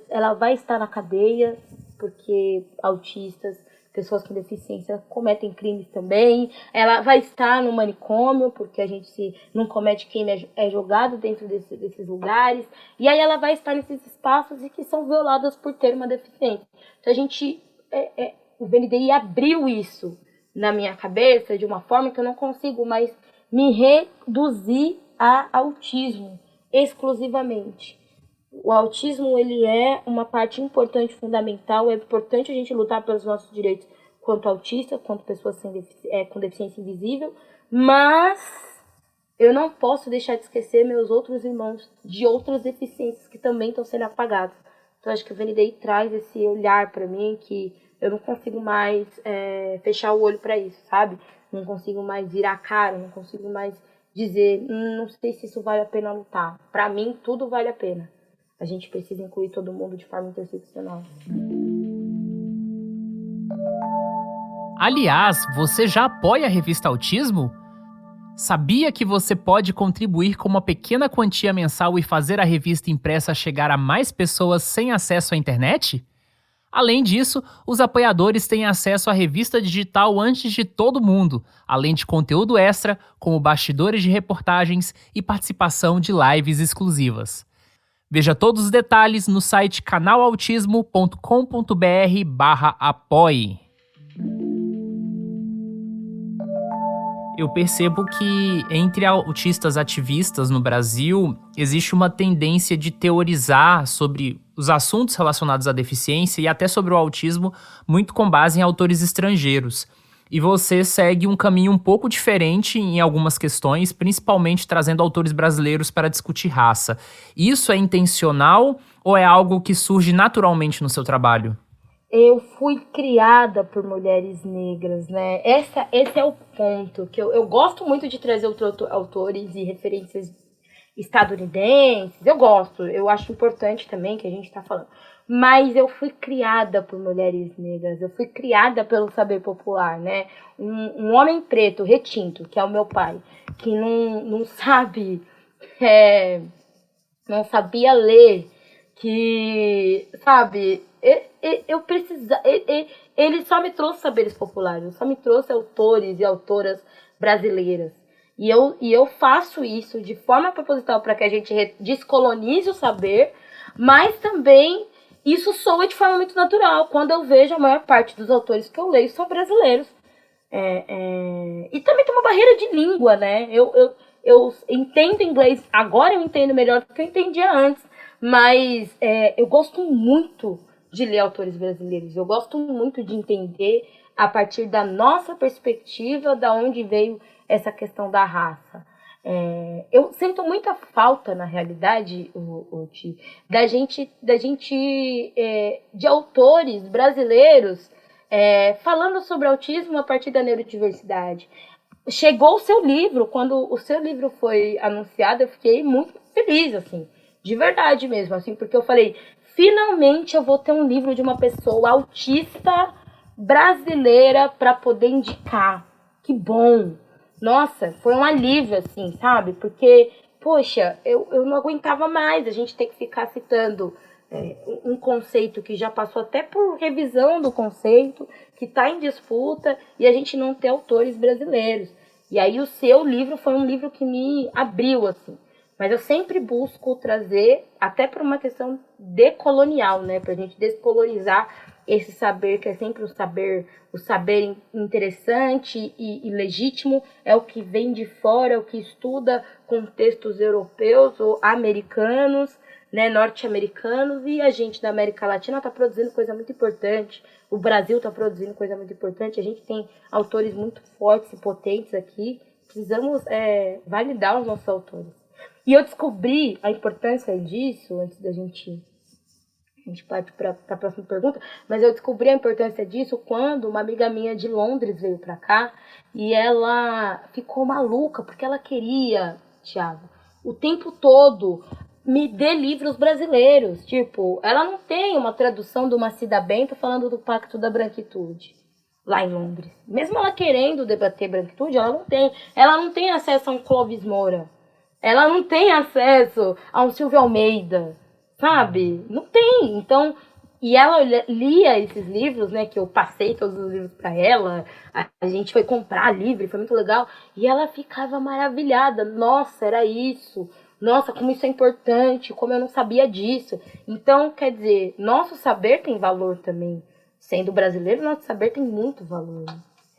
Ela vai estar na cadeia, porque autistas, pessoas com deficiência cometem crimes também. Ela vai estar no manicômio, porque a gente não comete crime, é jogado dentro desses lugares. E aí ela vai estar nesses espaços e que são violadas por ter uma deficiência. Então a gente... o VNDI abriu isso, na minha cabeça de uma forma que eu não consigo mais me reduzir a autismo exclusivamente. O autismo, ele é uma parte importante, fundamental. É importante a gente lutar pelos nossos direitos quanto autistas, quanto pessoas com deficiência invisível, mas eu não posso deixar de esquecer meus outros irmãos de outras deficiências que também estão sendo apagados. Então, acho que o VNDI traz esse olhar para mim que eu não consigo mais fechar o olho para isso, sabe? Não consigo mais virar a cara, não consigo mais dizer, não sei se isso vale a pena lutar. Para mim, tudo vale a pena. A gente precisa incluir todo mundo de forma interseccional. Aliás, você já apoia a revista Autismo? Sabia que você pode contribuir com uma pequena quantia mensal e fazer a revista impressa chegar a mais pessoas sem acesso à internet? Além disso, os apoiadores têm acesso à revista digital antes de todo mundo, além de conteúdo extra, como bastidores de reportagens e participação de lives exclusivas. Veja todos os detalhes no site canalautismo.com.br/apoie. Eu percebo que entre autistas ativistas no Brasil existe uma tendência de teorizar sobre os assuntos relacionados à deficiência e até sobre o autismo muito com base em autores estrangeiros. E você segue um caminho um pouco diferente em algumas questões, principalmente trazendo autores brasileiros para discutir raça. Isso é intencional ou é algo que surge naturalmente no seu trabalho? Eu fui criada por mulheres negras, né? Esse é o ponto, que eu gosto muito de trazer autores e referências estadunidenses, eu acho importante também que a gente está falando. Mas eu fui criada por mulheres negras, eu fui criada pelo saber popular, né? Um homem preto, retinto, que é o meu pai, que não sabe, não sabia ler, que, sabe, ele só me trouxe saberes populares, ele só me trouxe autores e autoras brasileiras. E eu faço isso de forma proposital para que a gente descolonize o saber, mas também isso soa de forma muito natural, quando eu vejo a maior parte dos autores que eu leio são brasileiros. E também tem uma barreira de língua, né? Eu entendo inglês, agora eu entendo melhor do que eu entendia antes, mas eu gosto muito de ler autores brasileiros, eu gosto muito de entender a partir da nossa perspectiva da onde veio essa questão da raça. Eu sinto muita falta, na realidade, de autores brasileiros falando sobre autismo a partir da neurodiversidade. Chegou o seu livro, quando o seu livro foi anunciado, eu fiquei muito feliz, assim, de verdade mesmo, assim, porque eu falei, finalmente eu vou ter um livro de uma pessoa autista brasileira para poder indicar. Que bom! Nossa, foi um alívio, assim, sabe? Porque, poxa, eu não aguentava mais a gente ter que ficar citando um conceito que já passou até por revisão do conceito, que está em disputa, e a gente não ter autores brasileiros. E aí o seu livro foi um livro que me abriu, assim. Mas eu sempre busco trazer, até por uma questão decolonial, né? Pra gente descolonizar esse saber, que é sempre o saber interessante e legítimo, é o que vem de fora, é o que estuda contextos europeus ou americanos, né, norte-americanos, e a gente da América Latina está produzindo coisa muito importante, o Brasil está produzindo coisa muito importante, a gente tem autores muito fortes e potentes aqui, precisamos validar os nossos autores. E eu descobri a importância disso, antes da gente parte para a próxima pergunta, mas eu descobri a importância disso quando uma amiga minha de Londres veio para cá e ela ficou maluca, porque ela queria, Thiago, o tempo todo me dê livros brasileiros. Tipo, ela não tem uma tradução do Macida Bento falando do Pacto da Branquitude lá em Londres. Mesmo ela querendo debater branquitude, ela não tem. Ela não tem acesso a um Clóvis Moura. Ela não tem acesso a um Silvio Almeida, sabe? Não tem. Então, e ela lia esses livros, né? Que eu passei todos os livros para ela. A gente foi comprar livro, foi muito legal. E ela ficava maravilhada. Nossa, era isso. Nossa, como isso é importante, como eu não sabia disso. Então, quer dizer, nosso saber tem valor também. Sendo brasileiro, nosso saber tem muito valor.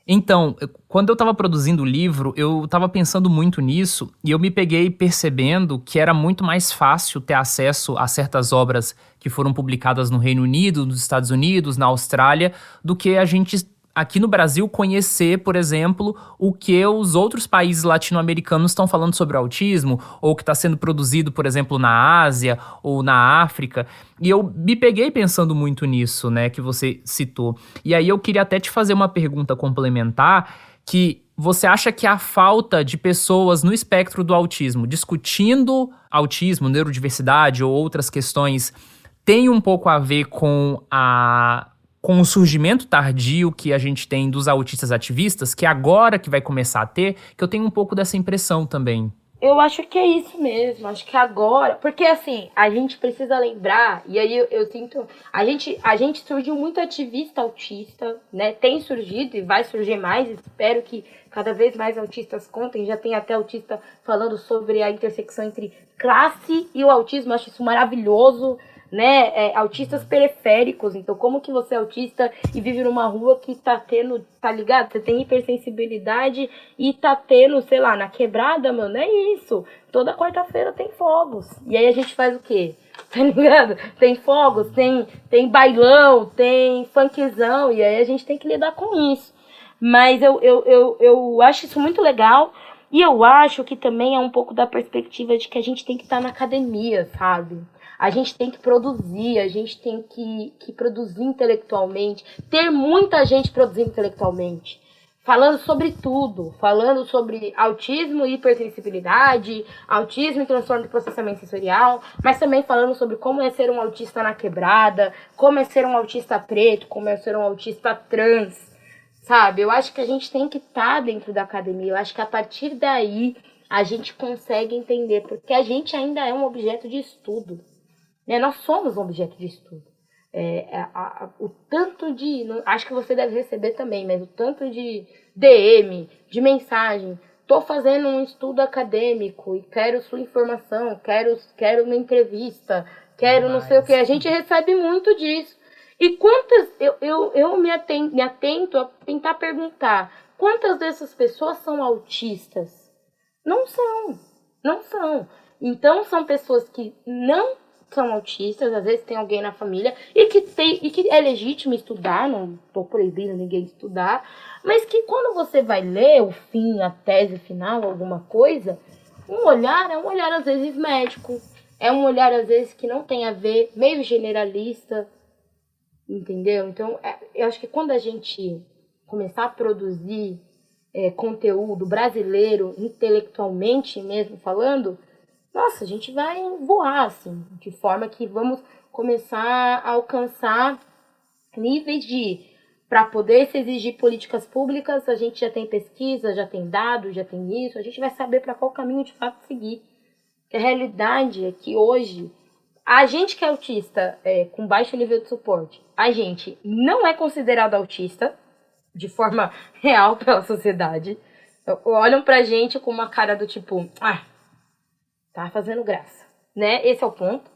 Então, quando eu estava produzindo o livro, eu estava pensando muito nisso e eu me peguei percebendo que era muito mais fácil ter acesso a certas obras que foram publicadas no Reino Unido, nos Estados Unidos, na Austrália, do que a gente aqui no Brasil conhecer, por exemplo, o que os outros países latino-americanos estão falando sobre o autismo, ou que está sendo produzido, por exemplo, na Ásia ou na África. E eu me peguei pensando muito nisso, né, que você citou. E aí eu queria até te fazer uma pergunta complementar, que você acha que a falta de pessoas no espectro do autismo discutindo autismo, neurodiversidade ou outras questões tem um pouco a ver com o surgimento tardio que a gente tem dos autistas ativistas, que agora que vai começar a ter, que eu tenho um pouco dessa impressão também. Eu acho que é isso mesmo, acho que agora, porque assim, a gente precisa lembrar, e aí eu sinto, a gente surgiu muito ativista autista, né, tem surgido e vai surgir mais, espero que cada vez mais autistas contem, já tem até autista falando sobre a intersecção entre classe e o autismo, acho isso maravilhoso, né, autistas periféricos, então como que você é autista e vive numa rua que tá tendo, tá ligado? Você tem hipersensibilidade e tá tendo, sei lá, na quebrada, mano, é isso, toda quarta-feira tem fogos, e aí a gente faz o quê? Tá ligado? Tem fogos, tem bailão, tem funkzão, e aí a gente tem que lidar com isso, mas eu acho isso muito legal, e eu acho que também é um pouco da perspectiva de que a gente tem que estar na academia, sabe? A gente tem que produzir, a gente tem que produzir intelectualmente, ter muita gente produzindo intelectualmente, falando sobre tudo, falando sobre autismo e hipersensibilidade, autismo e transtorno de processamento sensorial, mas também falando sobre como é ser um autista na quebrada, como é ser um autista preto, como é ser um autista trans, sabe? Eu acho que a gente tem que estar dentro da academia, eu acho que a partir daí a gente consegue entender, porque a gente ainda é um objeto de estudo. Nós somos um objeto de estudo. O tanto de... Acho que você deve receber também, mas o tanto de DM, de mensagem. Estou fazendo um estudo acadêmico e quero sua informação, quero uma entrevista, quero não sei o que. A gente recebe muito disso. E quantas... Eu me atento a tentar perguntar, quantas dessas pessoas são autistas? Não são. Não são. Então, são pessoas que não são autistas, às vezes tem alguém na família e que é legítimo estudar, não estou proibindo ninguém de estudar, mas que quando você vai ler o fim, a tese final, alguma coisa, um olhar é um olhar às vezes médico, é um olhar às vezes que não tem a ver, meio generalista, entendeu? Então, eu acho que quando a gente começar a produzir conteúdo brasileiro, intelectualmente mesmo falando, nossa, a gente vai voar, assim, de forma que vamos começar a alcançar níveis para poder se exigir políticas públicas, a gente já tem pesquisa, já tem dados, já tem isso, a gente vai saber para qual caminho de fato seguir. A realidade é que hoje, a gente que é autista com baixo nível de suporte, a gente não é considerado autista de forma real pela sociedade. Olham pra gente com uma cara do tipo, tá fazendo graça, né? Esse é o ponto.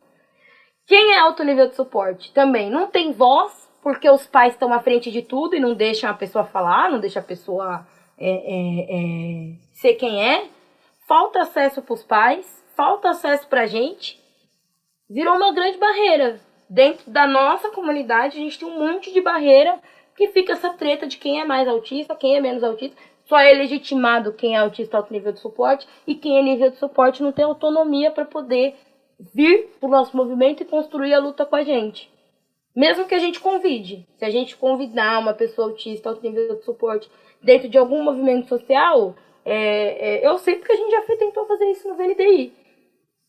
Quem é alto nível de suporte também não tem voz, porque os pais estão à frente de tudo e não deixam a pessoa falar, não deixam a pessoa ser quem é. Falta acesso pros pais, falta acesso pra gente. Virou uma grande barreira. Dentro da nossa comunidade, a gente tem um monte de barreira que fica essa treta de quem é mais autista, quem é menos autista. Só é legitimado quem é autista alto nível de suporte e quem é nível de suporte não tem autonomia para poder vir pro nosso movimento e construir a luta com a gente. Mesmo que a gente convide. Se a gente convidar uma pessoa autista alto nível de suporte dentro de algum movimento social, eu sei porque a gente já tentou fazer isso no VNDI.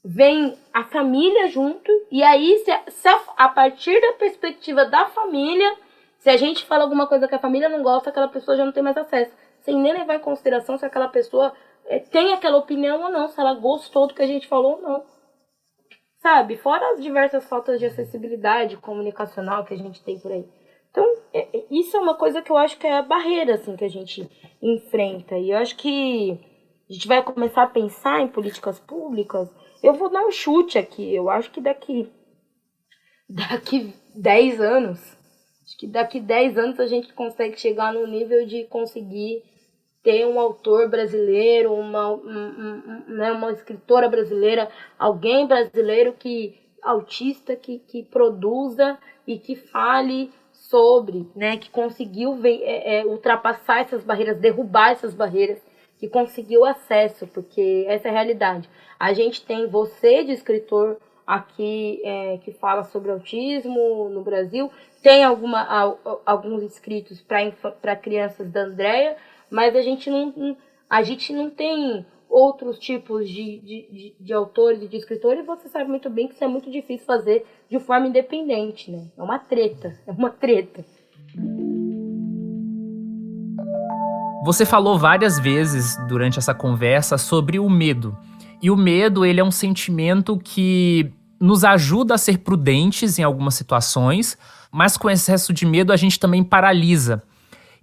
Vem a família junto e aí se a partir da perspectiva da família, se a gente fala alguma coisa que a família não gosta, aquela pessoa já não tem mais acesso. Sem nem levar em consideração se aquela pessoa tem aquela opinião ou não, se ela gostou do que a gente falou ou não. Sabe? Fora as diversas faltas de acessibilidade comunicacional que a gente tem por aí. Então, isso é uma coisa que eu acho que é a barreira assim, que a gente enfrenta. E eu acho que a gente vai começar a pensar em políticas públicas. Eu vou dar um chute aqui. Eu acho que daqui 10 anos, Acho que daqui 10 anos a gente consegue chegar no nível de conseguir ter um autor brasileiro, uma escritora brasileira, alguém brasileiro autista que produza e que fale sobre, né, que conseguiu ultrapassar essas barreiras, derrubar essas barreiras, que conseguiu acesso, porque essa é a realidade. A gente tem você de escritor aqui que fala sobre autismo no Brasil, tem alguns escritos para crianças da Andrea, mas a gente não tem outros tipos de autores e de escritores, e você sabe muito bem que isso é muito difícil fazer de forma independente, né? É uma treta. Você falou várias vezes durante essa conversa sobre o medo. E o medo, ele é um sentimento que nos ajuda a ser prudentes em algumas situações, mas com excesso de medo a gente também paralisa.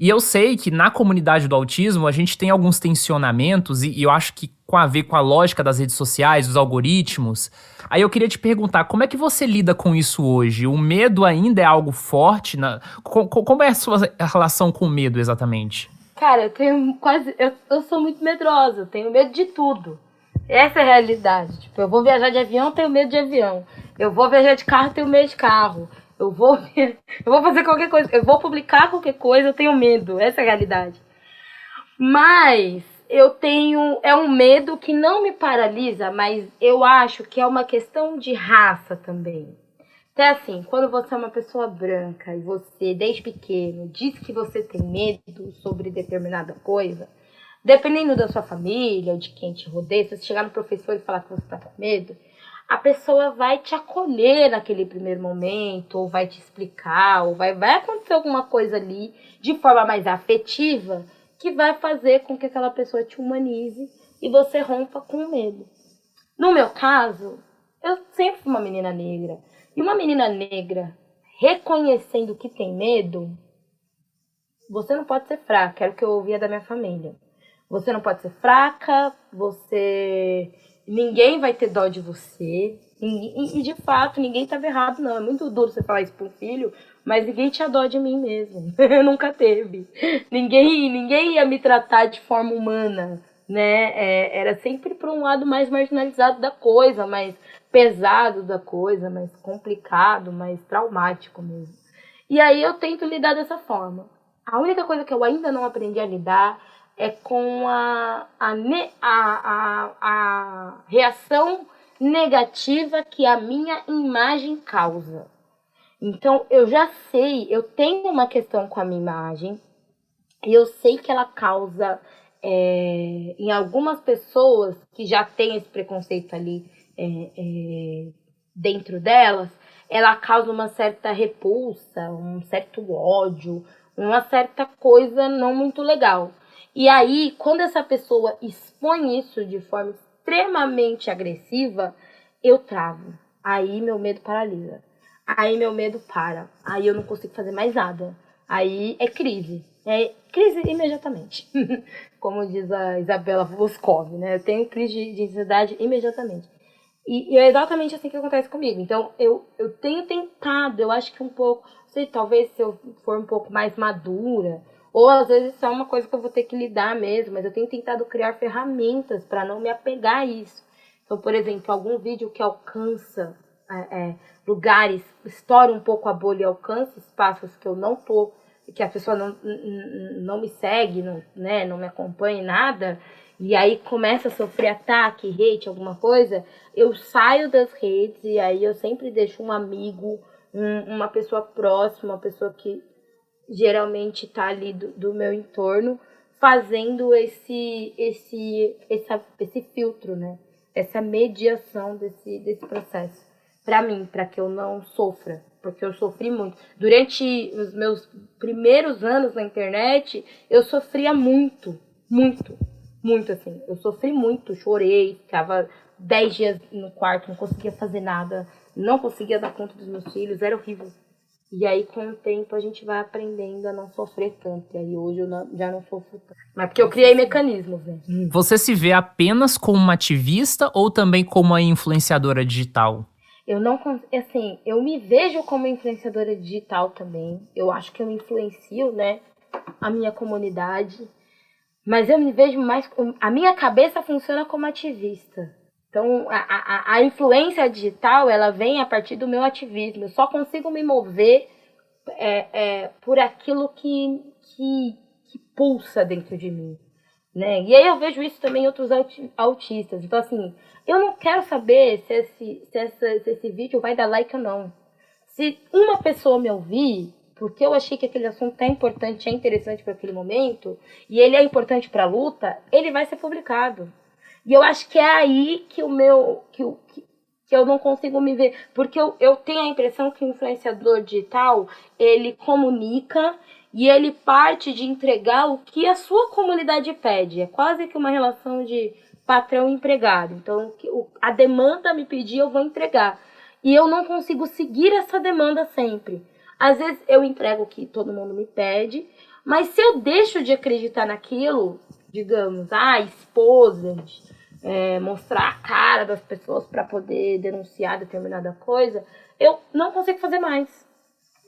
E eu sei que na comunidade do autismo a gente tem alguns tensionamentos e eu acho que com a ver com a lógica das redes sociais, dos algoritmos. Aí eu queria te perguntar, como é que você lida com isso hoje? O medo ainda é algo forte? Como é a sua relação com o medo exatamente? Cara, eu sou muito medrosa, eu tenho medo de tudo. Essa é a realidade. Tipo, eu vou viajar de avião, tenho medo de avião. Eu vou viajar de carro, tenho medo de carro. Eu vou fazer qualquer coisa, eu vou publicar qualquer coisa, eu tenho medo. Essa é a realidade. Mas é um medo que não me paralisa, mas eu acho que é uma questão de raça também. Então, assim, quando você é uma pessoa branca e você, desde pequeno, diz que você tem medo sobre determinada coisa, dependendo da sua família, de quem te rodeia, se você chegar no professor e falar que você está com medo, a pessoa vai te acolher naquele primeiro momento, ou vai te explicar, ou vai acontecer alguma coisa ali de forma mais afetiva que vai fazer com que aquela pessoa te humanize e você rompa com o medo. No meu caso, eu sempre fui uma menina negra. E uma menina negra reconhecendo que tem medo, você não pode ser fraca, era o que eu ouvia da minha família. Você não pode ser fraca, ninguém vai ter dó de você. E de fato, ninguém estava errado, não. É muito duro você falar isso para um filho, mas ninguém tinha dó de mim mesmo. Nunca teve. Ninguém ia me tratar de forma humana, né? Era sempre para um lado mais marginalizado da coisa, mais pesado da coisa, mais complicado, mais traumático mesmo. E aí eu tento lidar dessa forma. A única coisa que eu ainda não aprendi a lidar é com a reação negativa que a minha imagem causa. Então, eu já sei, eu tenho uma questão com a minha imagem, e eu sei que ela causa, em algumas pessoas que já têm esse preconceito ali dentro delas, ela causa uma certa repulsa, um certo ódio, uma certa coisa não muito legal. E aí, quando essa pessoa expõe isso de forma extremamente agressiva, eu travo. Aí meu medo paralisa. Aí meu medo para. Aí eu não consigo fazer mais nada. Aí é crise. É crise imediatamente. Como diz a Isabela Boscov, né? Eu tenho crise de ansiedade imediatamente. E é exatamente assim que acontece comigo. Então, eu tenho tentado, eu acho que um pouco, sei, talvez se eu for um pouco mais madura, ou às vezes isso é uma coisa que eu vou ter que lidar mesmo, mas eu tenho tentado criar ferramentas para não me apegar a isso. Então, por exemplo, algum vídeo que alcança lugares, estoura um pouco a bolha e alcança espaços que eu não tô, que a pessoa não me segue, não me acompanha em nada, e aí começa a sofrer ataque, hate, alguma coisa, eu saio das redes e aí eu sempre deixo um amigo, uma pessoa próxima, uma pessoa que geralmente está ali do meu entorno, fazendo esse filtro, né? Essa mediação desse processo. Para mim, para que eu não sofra, porque eu sofri muito. Durante os meus primeiros anos na internet, eu sofria muito, assim. Eu sofri muito, chorei, ficava 10 dias no quarto, não conseguia fazer nada, não conseguia dar conta dos meus filhos, era horrível. E aí, com o tempo, a gente vai aprendendo a não sofrer tanto. E aí, hoje, já não sofro tanto. Mas porque eu criei mecanismos, né? Você se vê apenas como uma ativista ou também como uma influenciadora digital? Eu não, assim, eu me vejo como influenciadora digital também. Eu acho que eu influencio, né, a minha comunidade. Mas eu me vejo mais... A minha cabeça funciona como ativista. Então, a influência digital, ela vem a partir do meu ativismo. Eu só consigo me mover por aquilo que pulsa dentro de mim, né? E aí eu vejo isso também em outros autistas. Então, assim, eu não quero saber se esse vídeo vai dar like ou não. Se uma pessoa me ouvir, porque eu achei que aquele assunto é importante, é interessante para aquele momento, e ele é importante para a luta, ele vai ser publicado. E eu acho que é aí que que eu não consigo me ver. Porque eu tenho a impressão que o influenciador digital, ele comunica e ele parte de entregar o que a sua comunidade pede. É quase que uma relação de patrão e empregado. Então, a demanda me pedir, eu vou entregar. E eu não consigo seguir essa demanda sempre. Às vezes eu entrego o que todo mundo me pede, mas se eu deixo de acreditar naquilo, digamos, esposa, mostrar a cara das pessoas para poder denunciar determinada coisa, eu não consigo fazer mais.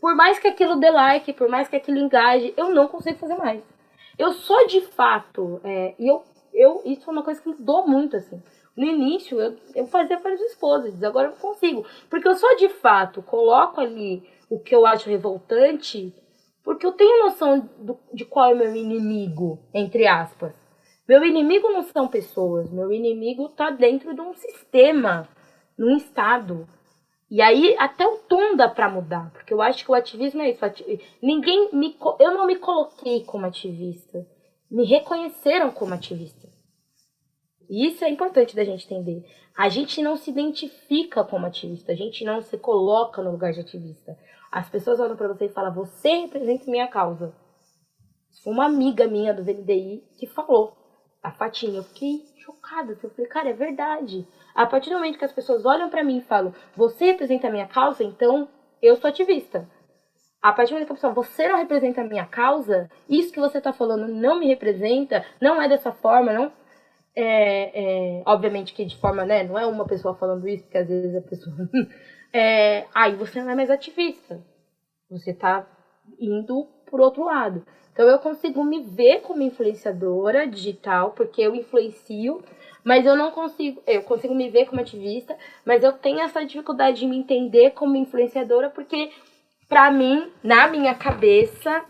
Por mais que aquilo dê like, por mais que aquilo engaje, eu não consigo fazer mais. Eu sou de fato, isso é uma coisa que mudou muito, assim. No início, eu fazia para as esposas, agora eu não consigo. Porque eu sou de fato, coloco ali o que eu acho revoltante, porque eu tenho noção de qual é o meu inimigo, entre aspas. Meu inimigo não são pessoas, meu inimigo está dentro de um sistema, num estado. E aí até o tom dá para mudar, porque eu acho que o ativismo é isso. Eu não me coloquei como ativista, me reconheceram como ativista. E isso é importante da gente entender. A gente não se identifica como ativista, a gente não se coloca no lugar de ativista. As pessoas olham para você e falam: você representa minha causa. Foi uma amiga minha do VNDI que falou, a Fatinha. Eu fiquei chocada. Eu falei: cara, é verdade. A partir do momento que as pessoas olham para mim e falam: você representa a minha causa, então eu sou ativista. A partir do momento que a pessoa: você não representa a minha causa, isso que você tá falando não me representa, não é dessa forma, não. Obviamente que de forma, né, não é uma pessoa falando isso, porque às vezes a pessoa aí você não é mais ativista, você tá indo por outro lado. Então eu consigo me ver como influenciadora digital, porque eu influencio, mas eu consigo me ver como ativista, mas eu tenho essa dificuldade de me entender como influenciadora, porque pra mim, na minha cabeça,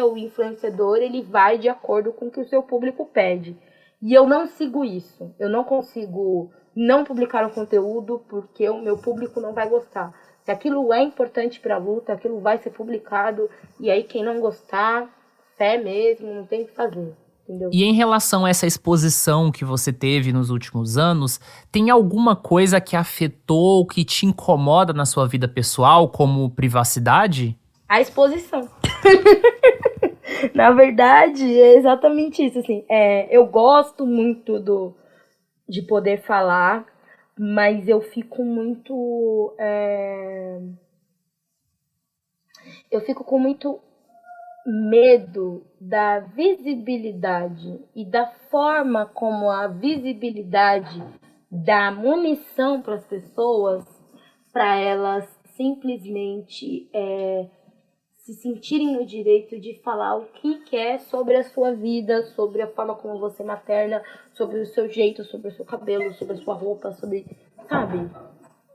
o influenciador, ele vai de acordo com o que o seu público pede. E eu não sigo isso. Eu não consigo não publicar um conteúdo porque o meu público não vai gostar. Se aquilo é importante para a luta, aquilo vai ser publicado. E aí quem não gostar, fé mesmo, não tem o que fazer. Entendeu? E em relação a essa exposição que você teve nos últimos anos, tem alguma coisa que afetou, que te incomoda na sua vida pessoal, como privacidade? A exposição. Na verdade, é exatamente isso. Assim, eu gosto muito de poder falar, mas eu fico muito... eu fico com muito medo da visibilidade e da forma como a visibilidade dá munição para as pessoas, para elas simplesmente se sentirem no direito de falar o que quer sobre a sua vida, sobre a forma como você materna, sobre o seu jeito, sobre o seu cabelo, sobre a sua roupa, sobre, sabe?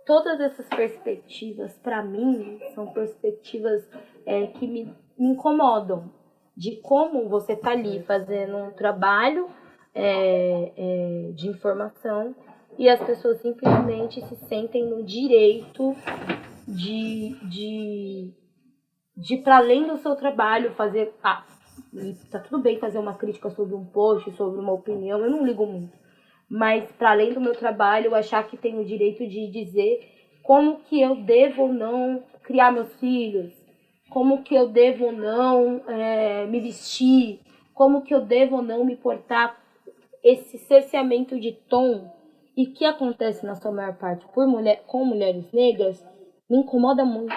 Todas essas perspectivas, para mim, são perspectivas que me incomodam. De como você tá ali fazendo um trabalho de informação e as pessoas simplesmente se sentem no direito de para além do seu trabalho, fazer... tá tudo bem fazer uma crítica sobre um post, sobre uma opinião, eu não ligo muito. Mas, para além do meu trabalho, eu achar que tenho o direito de dizer como que eu devo ou não criar meus filhos, como que eu devo ou não me vestir, como que eu devo ou não me portar. Esse cerceamento de tom, e que acontece na sua maior parte com mulheres negras, me incomoda muito,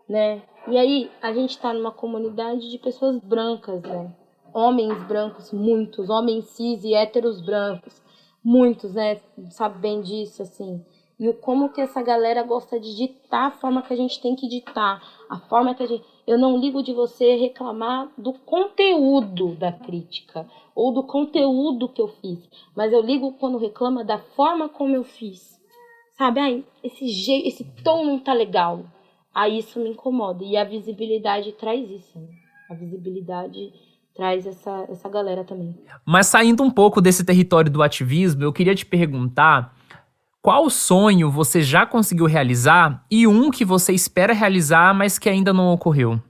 né? E aí, a gente tá numa comunidade de pessoas brancas, né? Homens brancos, muitos, homens cis e héteros brancos, muitos, né? Sabe bem disso, assim. e o como que essa galera gosta de ditar a forma que a gente tem que ditar, a forma que a gente... Eu não ligo de você reclamar do conteúdo da crítica ou do conteúdo que eu fiz, mas eu ligo quando reclama da forma como eu fiz. Sabe, ai, esse tom não tá legal. Aí isso me incomoda. E a visibilidade traz isso, né? A visibilidade traz essa galera também. Mas saindo um pouco desse território do ativismo, eu queria te perguntar qual sonho você já conseguiu realizar e um que você espera realizar, mas que ainda não ocorreu.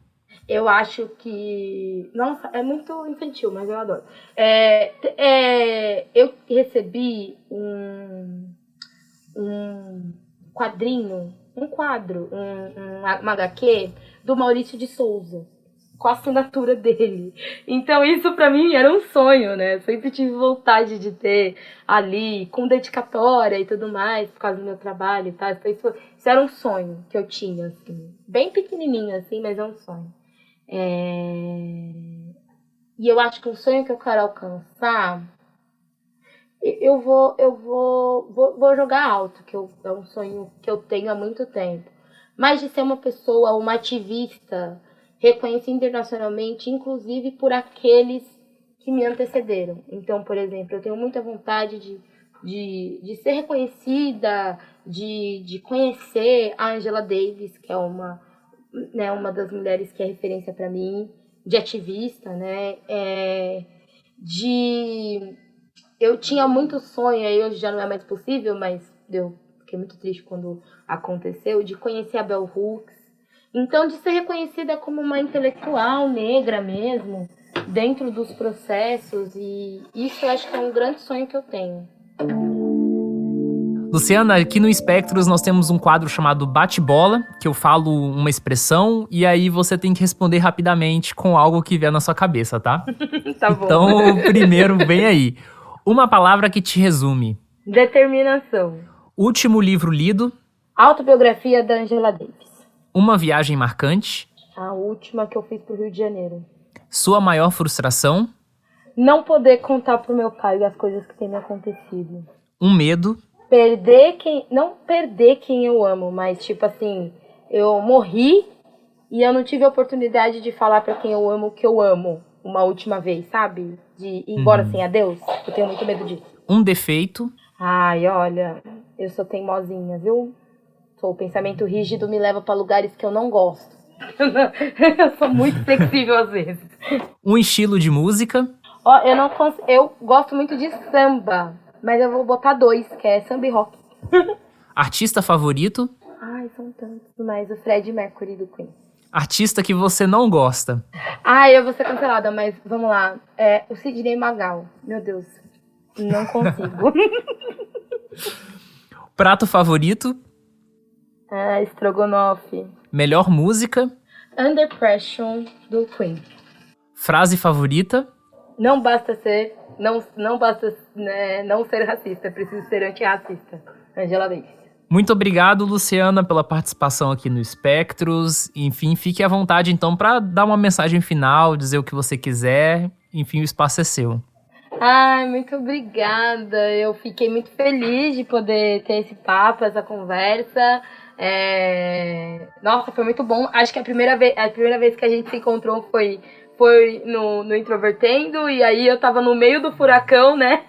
Eu acho que... Nossa, é muito infantil, mas eu adoro. Eu recebi um quadrinho, uma HQ do Maurício de Souza, com a assinatura dele. Então isso pra mim era um sonho, né? Eu sempre tive vontade de ter ali, com dedicatória e tudo mais, por causa do meu trabalho e tal. Então isso era um sonho que eu tinha, assim. Bem pequenininho, assim, mas é um sonho. E eu acho que um sonho que eu quero alcançar... Eu vou jogar alto, que é um sonho que eu tenho há muito tempo. Mas de ser uma pessoa, uma ativista, reconhecida internacionalmente, inclusive por aqueles que me antecederam. Então, por exemplo, eu tenho muita vontade de ser reconhecida, de conhecer a Angela Davis, que é uma das mulheres que é referência para mim, de ativista, né? Eu tinha muito sonho, aí hoje já não é mais possível, mas eu fiquei muito triste quando aconteceu, de conhecer a Bell Hooks. Então, de ser reconhecida como uma intelectual negra mesmo, dentro dos processos, e isso eu acho que é um grande sonho que eu tenho. Luciana, aqui no Espectros nós temos um quadro chamado Bate-Bola, que eu falo uma expressão e aí você tem que responder rapidamente com algo que vier na sua cabeça, tá? Tá bom. Então, primeiro, vem aí. Uma palavra que te resume. Determinação. Último livro lido. Autobiografia da Angela Davis. Uma viagem marcante. A última que eu fiz pro Rio de Janeiro. Sua maior frustração. Não poder contar pro meu pai as coisas que têm me acontecido. Um medo. Não perder quem eu amo, mas tipo assim, eu morri e eu não tive a oportunidade de falar pra quem eu amo que eu amo uma última vez, sabe? De ir embora sem adeus. Eu tenho muito medo disso. Um defeito. Ai, olha, eu sou teimosinha, viu? O pensamento rígido me leva pra lugares que eu não gosto. Eu sou muito flexível às vezes. Um estilo de música. Ó, eu gosto muito de samba, mas eu vou botar 2, que é samba e rock. Artista favorito. Ai, são tantos, mas o Freddie Mercury do Queen. Artista que você não gosta. Ai, eu vou ser cancelada, mas vamos lá. O Sidney Magal. Meu Deus, não consigo. Prato favorito. Estrogonofe. Melhor música. Under Pressure do Queen. Frase favorita. Não basta ser, não basta, né, não ser racista, preciso ser antirracista. Angela Davis. Muito obrigado, Luciana, pela participação aqui no Espectros. Enfim, fique à vontade, então, para dar uma mensagem final, dizer o que você quiser. Enfim, o espaço é seu. Ai, muito obrigada. Eu fiquei muito feliz de poder ter esse papo, essa conversa. Nossa, foi muito bom. Acho que a primeira vez que a gente se encontrou foi no Introvertendo, e aí eu tava no meio do furacão, né?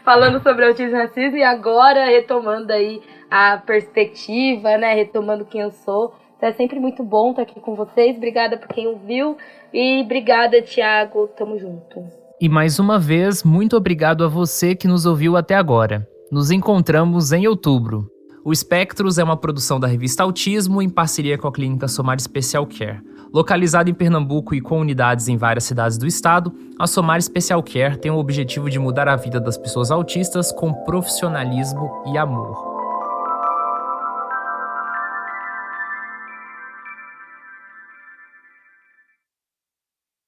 Falando sobre autismo e racismo, e agora retomando aí a perspectiva, né? Retomando quem eu sou. Então é sempre muito bom estar aqui com vocês. Obrigada por quem ouviu. E obrigada, Thiago. Tamo junto. E mais uma vez, muito obrigado a você que nos ouviu até agora. Nos encontramos em outubro. O Espectros é uma produção da revista Autismo em parceria com a Clínica Somar Special Care. Localizada em Pernambuco e com unidades em várias cidades do estado, a Somar Special Care tem o objetivo de mudar a vida das pessoas autistas com profissionalismo e amor.